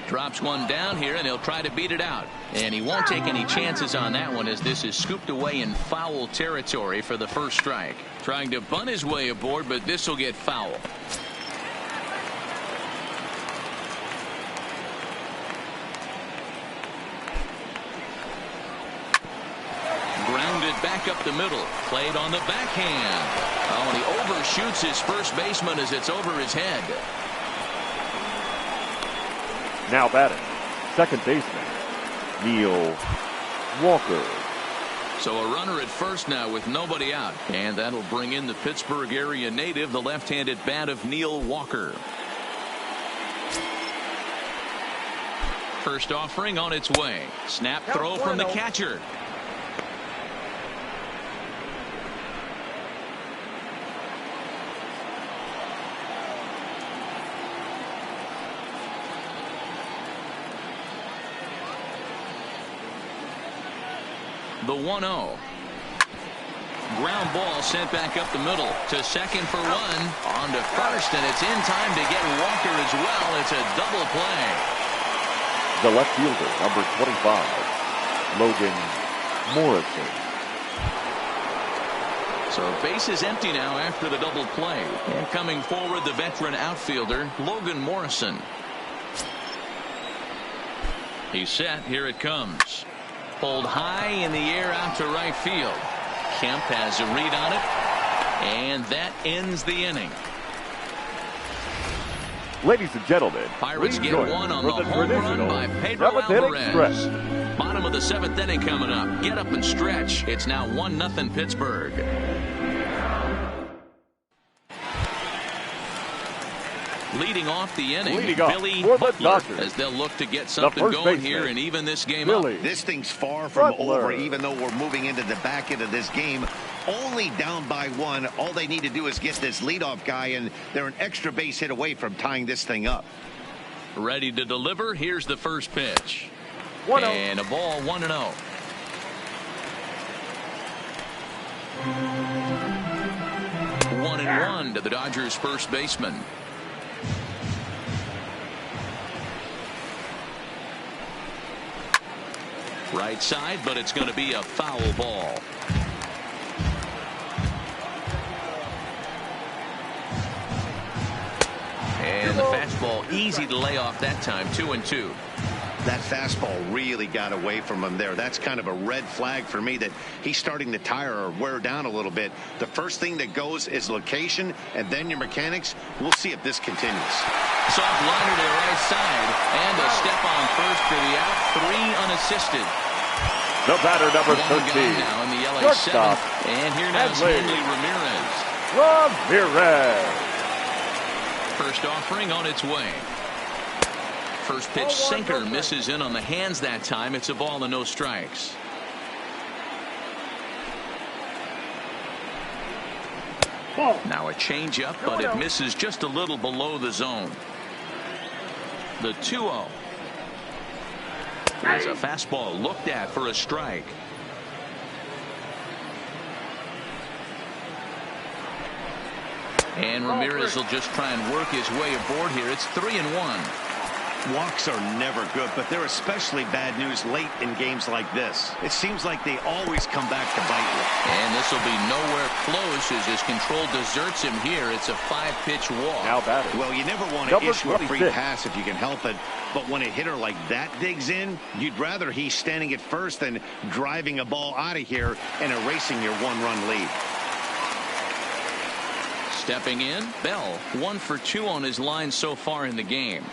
Drops one down here, and he'll try to beat it out. And he won't take any chances on that one, as this is scooped away in foul territory for the first strike. Trying to bunt his way aboard, but this will get foul. Grounded back up the middle. Played on the backhand. Oh, and he overshoots his first baseman as it's over his head. Now batting, second baseman, Neil Walker. So a runner at first now with nobody out. And that'll bring in the Pittsburgh area native, the left-handed bat of Neil Walker. First offering on its way. Snap throw from the catcher. The 1-0. Ground ball sent back up the middle to second for one. On to first, and it's in time to get Walker as well. It's a double play. The left fielder, number 25, Logan Morrison. So base is empty now after the double play. And coming forward, the veteran outfielder, Logan Morrison. He's set. Here it comes. Pulled high in the air out to right field. Kemp has a read on it, and that ends the inning. Ladies and gentlemen, Pirates get one on the home run by Pedro Alvarez. Bottom of the 7th inning coming up. Get up and stretch. It's now 1-0 Pittsburgh. Leading off the inning, Billy Butler, as they'll look to get something going here and even this game up. This thing's far from over, even though we're moving into the back end of this game. Only down by 1. All they need to do is get this leadoff guy, and they're an extra base hit away from tying this thing up. Ready to deliver. Here's the first pitch. 1-0. And a ball, 1-0. One and one to the Dodgers first baseman. Right side, but it's going to be a foul ball. And the fastball easy to lay off that time. 2-2. That fastball really got away from him there. That's kind of a red flag for me that he's starting to tire or wear down a little bit. The first thing that goes is location and then your mechanics. We'll see if this continues. Soft liner to the right side, and a step on first for the out. 3 unassisted. The batter, number 13. Now in the LA 7th. And here now is Hanley Ramirez. First offering on its way. First pitch sinker misses in on the hands that time. It's a ball and no strikes. Now a changeup, but it misses just a little below the zone. The 2-0. There's a fastball looked at for a strike. And Ramirez will just try and work his way aboard here. It's 3-1. Walks are never good, but they're especially bad news late in games like this. It seems like they always come back to bite you. And this will be nowhere close as his control deserts him here. It's a 5-pitch walk. Now batting. Well, you never want to issue a free pass if you can help it. But when a hitter like that digs in, you'd rather he's standing at first than driving a ball out of here and erasing your 1-run lead. Stepping in, Bell, 1 for 2 on his line so far in the game.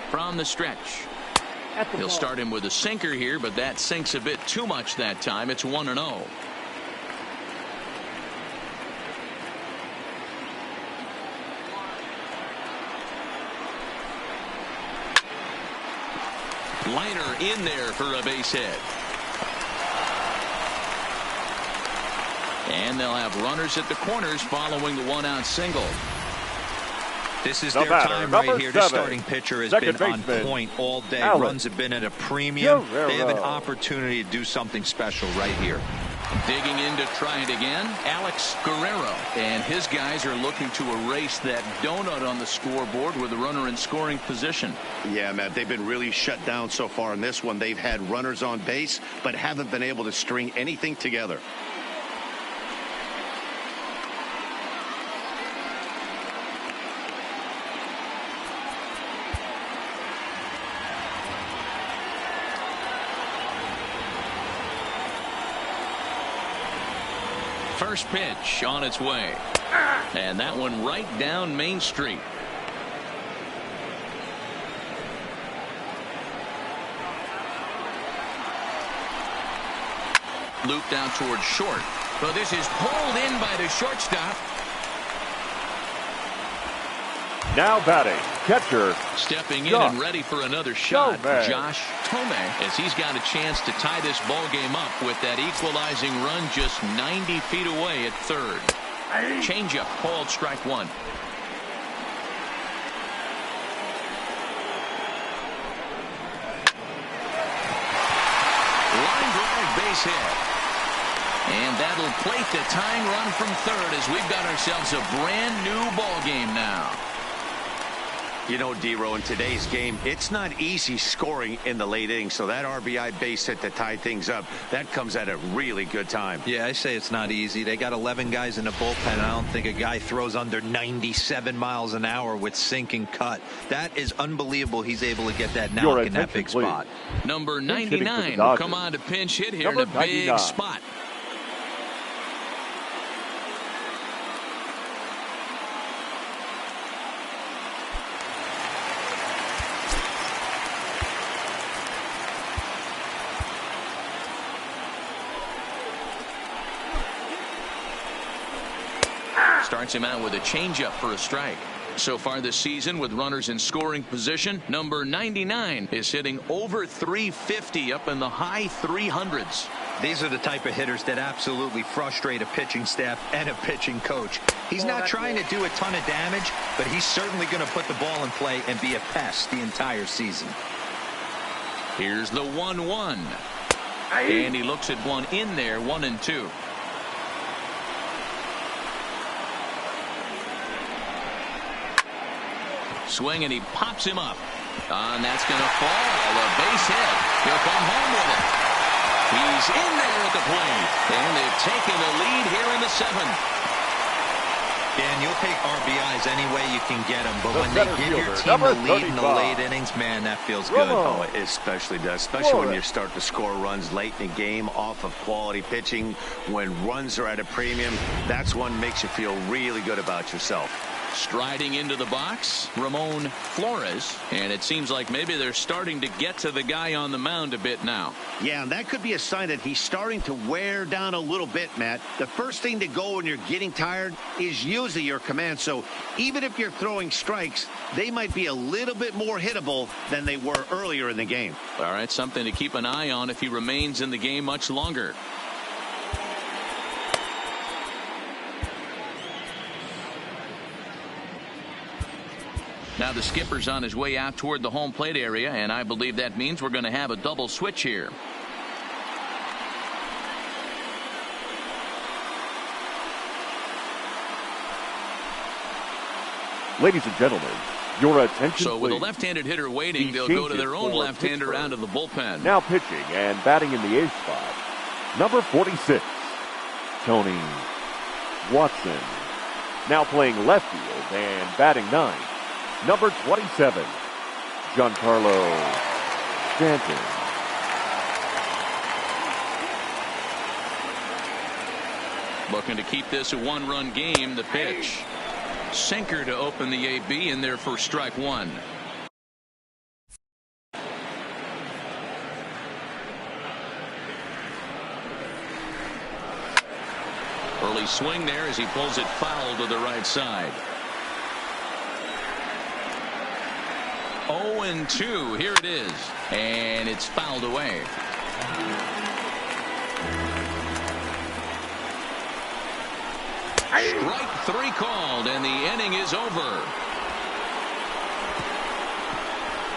From the stretch. He'll start him with a sinker here, but that sinks a bit too much that time. It's 1-0. Liner in there for a base hit. And they'll have runners at the corners following the 1-out single. This is their time right here. The starting pitcher has been on point all day. Runs have been at a premium. They have an opportunity to do something special right here. Digging in to try it again, Alex Guerrero. And his guys are looking to erase that donut on the scoreboard with a runner in scoring position. Yeah, Matt, they've been really shut down so far in this one. They've had runners on base, but haven't been able to string anything together. First pitch on its way. And that one right down Main Street. Looped out towards short. But this is pulled in by the shortstop. Now batting, catcher. Stepping in and ready for another shot, Tomei. Josh Tomei, as he's got a chance to tie this ball game up with that equalizing run just 90 feet away at third. Changeup called strike one. Line drive, base hit. And that'll plate the tying run from third as we've got ourselves a brand new ball game now. You know, D-Row, in today's game, it's not easy scoring in the late innings, so that RBI base hit to tie things up, that comes at a really good time. Yeah, I say it's not easy. They got 11 guys in the bullpen, and I don't think a guy throws under 97 miles an hour with sink and cut. That is unbelievable. He's able to get that knock in that big spot. Number 99 will come on to pinch hit here in a big spot. Starts him out with a changeup for a strike. So far this season, with runners in scoring position, number 99 is hitting over 350 up in the high 300s. These are the type of hitters that absolutely frustrate a pitching staff and a pitching coach. He's not trying to do a ton of damage, but he's certainly going to put the ball in play and be a pest the entire season. Here's the 1-1. And he looks at one in there, 1-2. Swing, and he pops him up. And that's going to fall. A base hit. He'll come home with it. He's in there at the plate. And they've taken the lead here in the seventh. Dan, you'll take RBIs any way you can get them, but when they give your team the lead in the late innings, man, that feels good. Oh, it especially does, especially when you start to score runs late in the game off of quality pitching. When runs are at a premium, that's one makes you feel really good about yourself. Striding into the box, Ramon Flores, and it seems like maybe they're starting to get to the guy on the mound a bit now. Yeah, and that could be a sign that he's starting to wear down a little bit, Matt. The first thing to go when you're getting tired is usually your command. So even if you're throwing strikes, they might be a little bit more hittable than they were earlier in the game. All right, something to keep an eye on if he remains in the game much longer. Now the skipper's on his way out toward the home plate area, and I believe that means we're going to have a double switch here. Ladies and gentlemen, your attention, So with please. a left-handed hitter waiting, they'll go to their own left-hander out of the bullpen. Now pitching and batting in the eighth spot, number 46, Tony Watson. Now playing left field and batting ninth, number 27, Giancarlo Stanton. Looking to keep this a one-run game. The pitch. Sinker to open the AB in there for strike one. Early swing there as he pulls it foul to the right side. 0-2. Here it is. And it's fouled away. Strike three called, and the inning is over.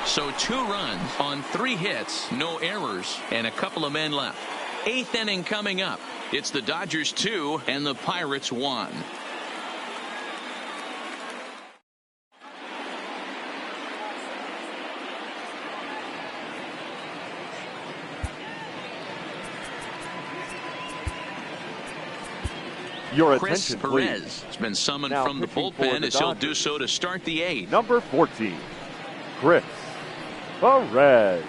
So 2 runs on 3 hits, no errors, and a couple of men left. 8th inning coming up. It's the Dodgers 2 and the Pirates 1. Your Chris attention, Perez please. has been summoned Now from the pitching for bullpen the as he'll Dodgers. do so to start the 8th. Number 14, Chris Perez.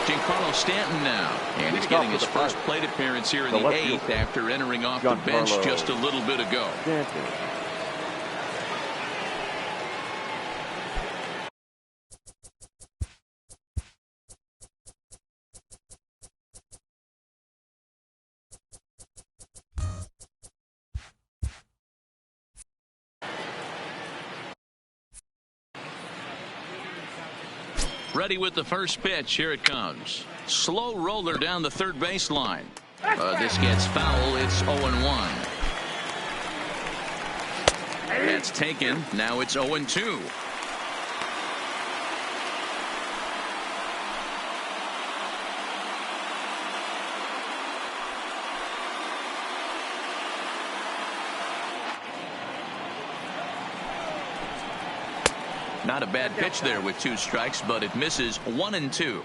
Giancarlo Stanton now, and he's getting his first plate appearance here in the 8th after entering off the bench just a little bit ago. Stanton. Ready with the first pitch. Here it comes. Slow roller down the third baseline. This gets foul. It's 0-1. That's taken. Now it's 0-2. Not a bad pitch there with 2 strikes, but it misses 1-2.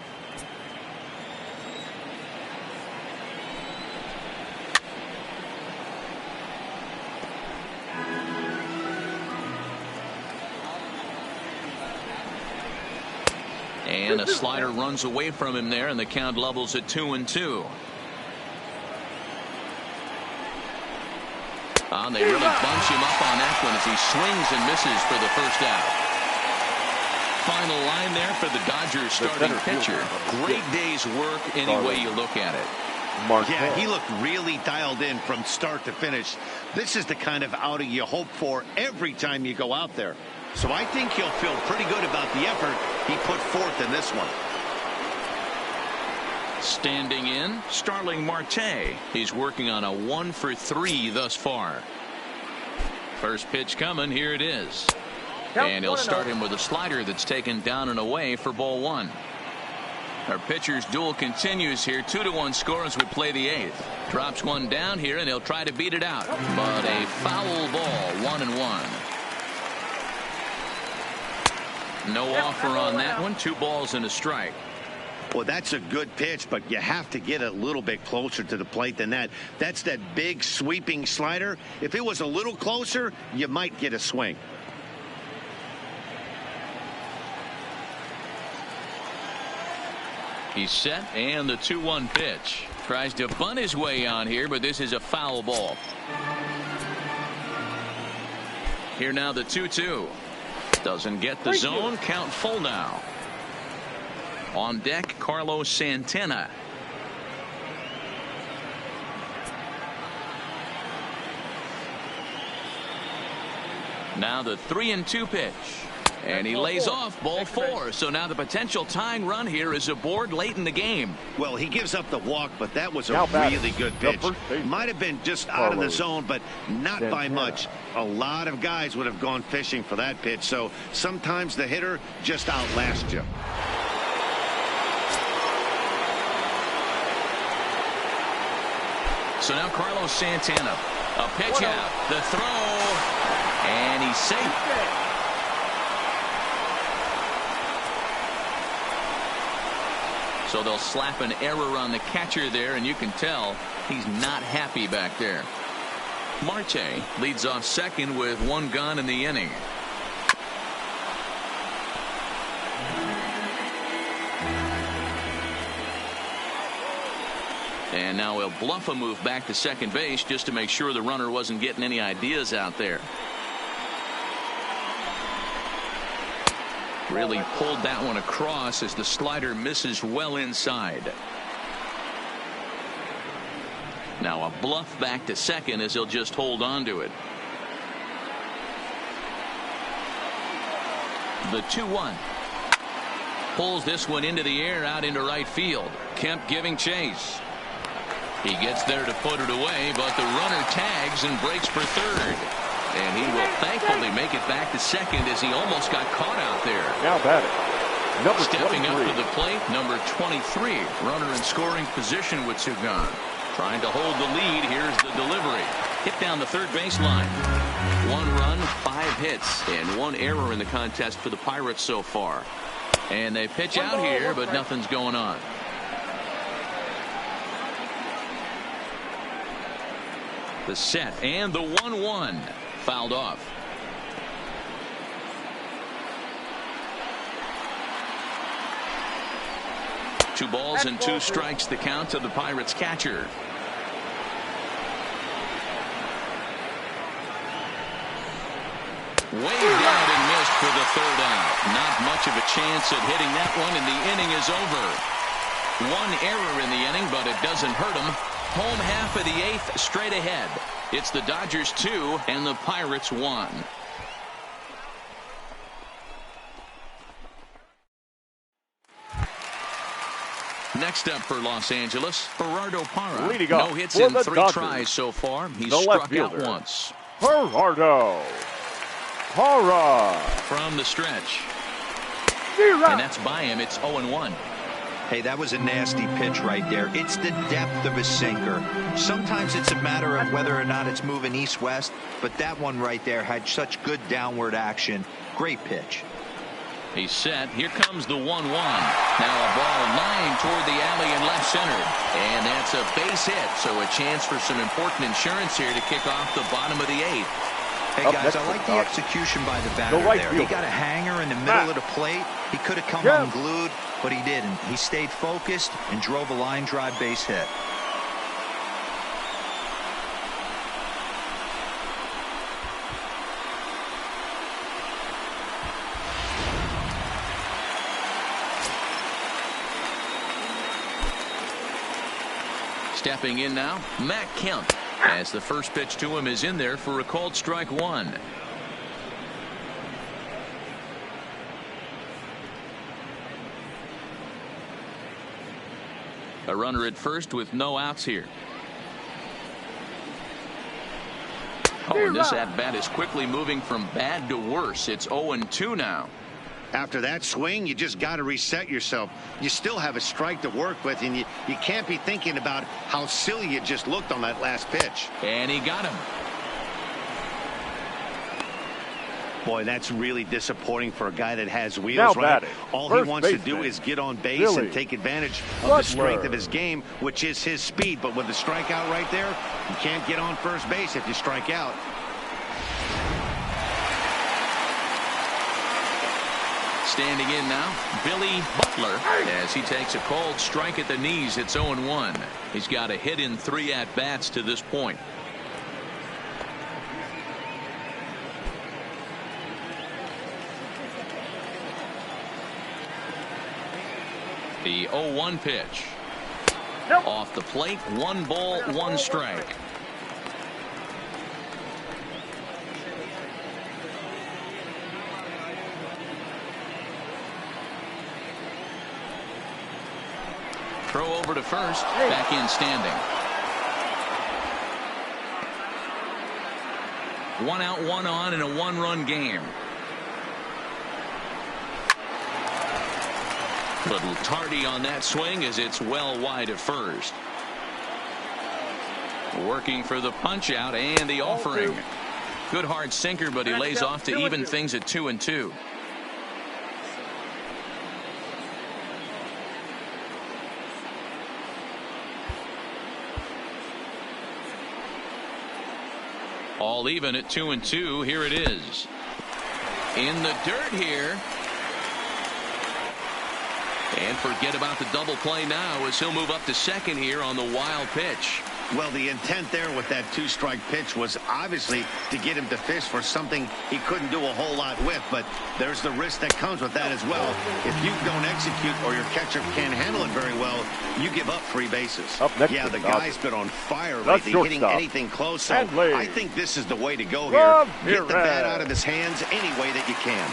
And a slider runs away from him there, and the count levels at 2-2. They really bunch him up on that one as he swings and misses for the first out. Final line there for the Dodgers starting pitcher. Great day's work any way you look at it. Yeah, he looked really dialed in from start to finish. This is the kind of outing you hope for every time you go out there. So I think he'll feel pretty good about the effort he put forth in this one. Standing in, Starling Marte. He's working on a 1-for-3 thus far. First pitch coming. Here it is. And he'll start him with a slider that's taken down and away for ball 1. Our pitcher's duel continues here. 2-1 score as we play the 8th. Drops one down here, and he'll try to beat it out. But a foul ball, 1-1. No offer on that one. 2 balls and a strike. Well, that's a good pitch, but you have to get a little bit closer to the plate than that. That's that big sweeping slider. If it was a little closer, you might get a swing. He's set, and the 2-1 pitch. Tries to bunt his way on here, but this is a foul ball. Here now the 2-2. Doesn't get the zone. Count full now. On deck, Carlos Santana. Now the 3-2 pitch. And he lays off ball 4. So now the potential tying run here is aboard late in the game. Well, he gives up the walk, but that was a really good pitch. Might have been just out of the zone, but not by much. A lot of guys would have gone fishing for that pitch. So sometimes the hitter just outlasts you. So now Carlos Santana. A pitch out. The throw. And he's safe. So they'll slap an error on the catcher there, and you can tell he's not happy back there. Marte leads off second with 1 gone in the inning. And now he'll bluff a move back to second base just to make sure the runner wasn't getting any ideas out there. Really pulled that one across as the slider misses well inside. Now a bluff back to second as he'll just hold on to it. The 2-1. Pulls this one into the air out into right field. Kemp giving chase. He gets there to put it away, but the runner tags and breaks for third. And he will thankfully make it back to second as he almost got caught out there. Now batting, number Stepping 23. up to the plate, number 23. Runner in scoring position with 2 gone. Trying to hold the lead. Here's the delivery. Hit down the third baseline. 1 run, 5 hits, and 1 error in the contest for the Pirates so far. And they pitch out here, but nothing's going on. The set and the 1-1. Fouled off. Two balls and 2 strikes the count to the Pirates catcher. Waved out and missed for the 3rd out. Not much of a chance at hitting that one, and the inning is over. 1 error in the inning, but it doesn't hurt him. Home half of the 8th straight ahead. It's the Dodgers 2 and the Pirates 1. Next up for Los Angeles, Gerardo Parra. Leading No off hits for in the 3 Dodgers, tries so far. He's the left struck out fielder, once. Gerardo Parra. From the stretch. Zero. And that's by him. It's 0-1. Hey, that was a nasty pitch right there. It's the depth of a sinker. Sometimes it's a matter of whether or not it's moving east-west, but that one right there had such good downward action. Great pitch. He's set. Here comes the 1-1. Now a ball lined toward the alley in left center. And that's a base hit, so a chance for some important insurance here to kick off the bottom of the 8th. Hey, guys, I like the execution by the batter there. He got a hanger in the middle of the plate. He could have come unglued, but he didn't. He stayed focused and drove a line drive base hit. Stepping in now, Matt Kemp, as the first pitch to him is in there for a called strike 1. A runner at first with no outs here. Oh, and this at-bat is quickly moving from bad to worse. It's 0-2 now. After that swing, you just got to reset yourself. You still have a strike to work with, and you can't be thinking about how silly you just looked on that last pitch. And he got him. Boy, that's really disappointing for a guy that has wheels, Now right? batting, All he wants to baseman, do is get on base Billy and take advantage of Butler. the strength of his game, which is his speed. But with the strikeout right there, you can't get on first base if you strike out. Standing in now, Billy Butler, as he takes a called strike at the knees. It's 0-1. He's got a hit in 3 at-bats to this point. The 0-1 pitch. Nope. Off the plate, 1 ball, 1 strike. Throw over to first, back in standing. 1 out, 1 on in a 1-run game. Little tardy on that swing as it's well wide of first. Working for the punch out and the offering. Good hard sinker, but he lays off to even things at 2-2. All even at 2-2. Here it is. In the dirt here. And forget about the double play now as he'll move up to second here on the wild pitch. Well, the intent there with that 2-strike pitch was obviously to get him to fish for something he couldn't do a whole lot with, but there's the risk that comes with that as well. If you don't execute or your catcher can't handle it very well, you give up 3 bases. Up next yeah, the guy's been on fire That's lately, hitting shortstop. anything close, so Handley. I think this is the way to go Love here. Get the bat Perez. out of his hands any way that you can.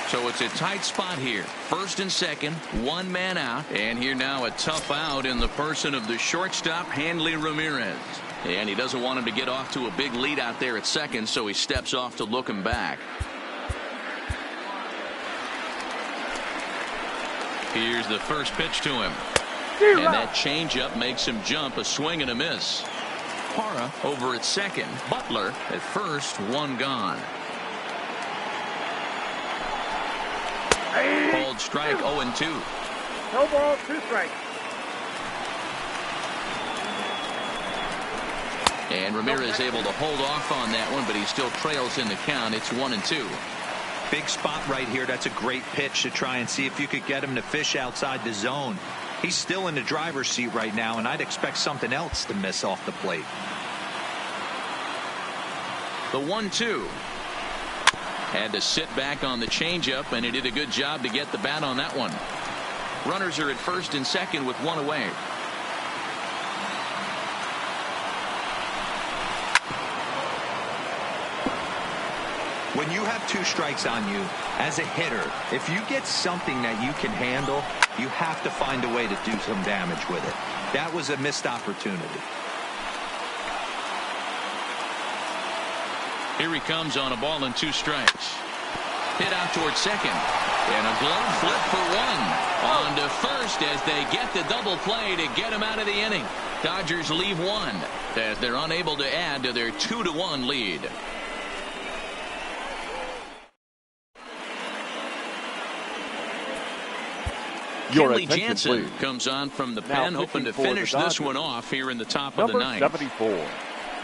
So it's a tight spot here. First and second, 1 man out. And here now a tough out in the person of the shortstop, Hanley Ramirez. And he doesn't want him to get off to a big lead out there at second, so he steps off to look him back. Here's the first pitch to him. And that changeup makes him jump, a swing and a miss. Parra over at second. Butler at first, 1 gone. Called strike 0-2. No ball, 2 strikes. And Ramirez able to hold off on that one, but he still trails in the count. It's 1-2. Big spot right here. That's a great pitch to try and see if you could get him to fish outside the zone. He's still in the driver's seat right now, and I'd expect something else to miss off the plate. The 1-2. Had to sit back on the changeup, and he did a good job to get the bat on that one. Runners are at first and second with 1 away. When you have 2 strikes on you, as a hitter, if you get something that you can handle, You have to find a way to do some damage with it. That was a missed opportunity. Here he comes on a ball and 2 strikes. Hit out towards second. And a glove flip for 1. On to first as they get the double play to get him out of the inning. Dodgers leave 1 as they're unable to add to their 2-1 lead. Kenley Jansen comes on from the pen, hoping to finish this one off here in the top of the 9th. Number 74,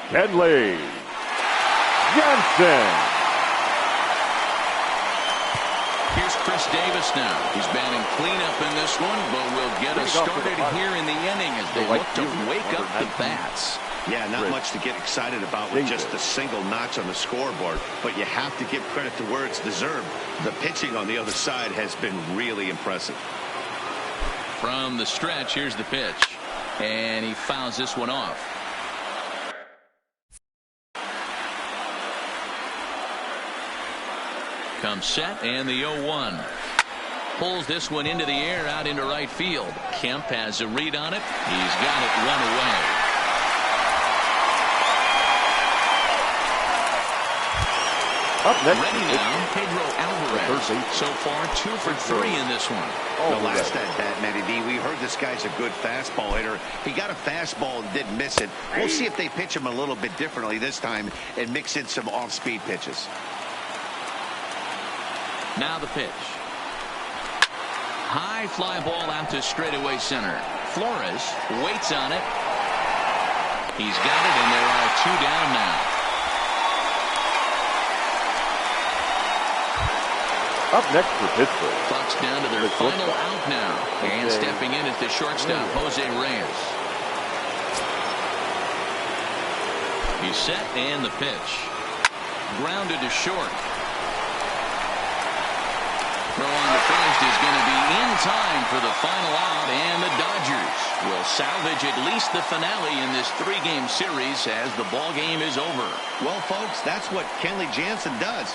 Kenley Jansen. Here's Chris Davis now. He's batting cleanup in this one, but will get us started here in the inning as they look to wake up the bats. Yeah, not much to get excited about with just a single notch on the scoreboard, but you have to give credit to where it's deserved. The pitching on the other side has been really impressive. From the stretch, here's the pitch. And he fouls this one off. Comes set and the 0-1. Pulls this one into the air out into right field. Kemp has a read on it. He's got it 1 away. Up next, ready now, Pedro Alvarez. So far, 2 for 3 in this one. The last at bat, Matty D, we heard this guy's a good fastball hitter. He got a fastball and didn't miss it. We'll see if they pitch him a little bit differently this time and mix in some off-speed pitches. Now the pitch. High fly ball out to straightaway center. Flores waits on it. He's got it, and there are 2 down now. Up next for Pittsburgh. Bucks down to their final out now. And stepping in is the shortstop, Jose Reyes. He's set and the pitch. Grounded to short. Throw on to first is going to be in time for the final out, and the Dodgers will salvage at least the finale in this 3-game series as the ball game is over. Well, folks, that's what Kenley Jansen does.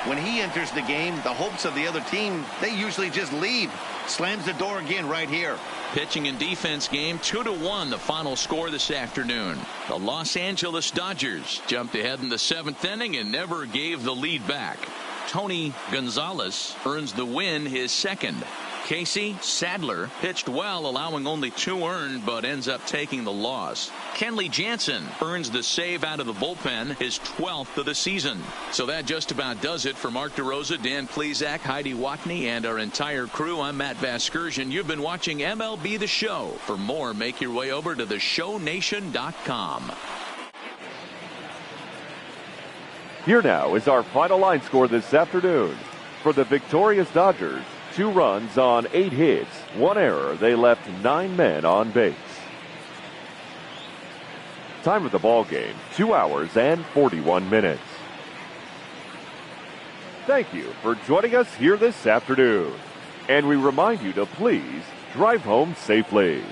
When he enters the game, the hopes of the other team, they usually just leave. Slams the door again right here. Pitching and defense game, 2-1 the final score this afternoon. The Los Angeles Dodgers jumped ahead in the 7th inning and never gave the lead back. Tony Gonzalez earns the win, his 2nd. Casey Sadler pitched well, allowing only 2 earned, but ends up taking the loss. Kenley Jansen earns the save out of the bullpen, his 12th of the season. So that just about does it for Mark DeRosa, Dan Plesac, Heidi Watney, and our entire crew. I'm Matt Vasgersian. You've been watching MLB The Show. For more, make your way over to theshownation.com. Here now is our final line score this afternoon. For the victorious Dodgers, 2 runs on 8 hits, 1 error. They left 9 men on base. Time of the ball game, 2 hours and 41 minutes. Thank you for joining us here this afternoon. And we remind you to please drive home safely.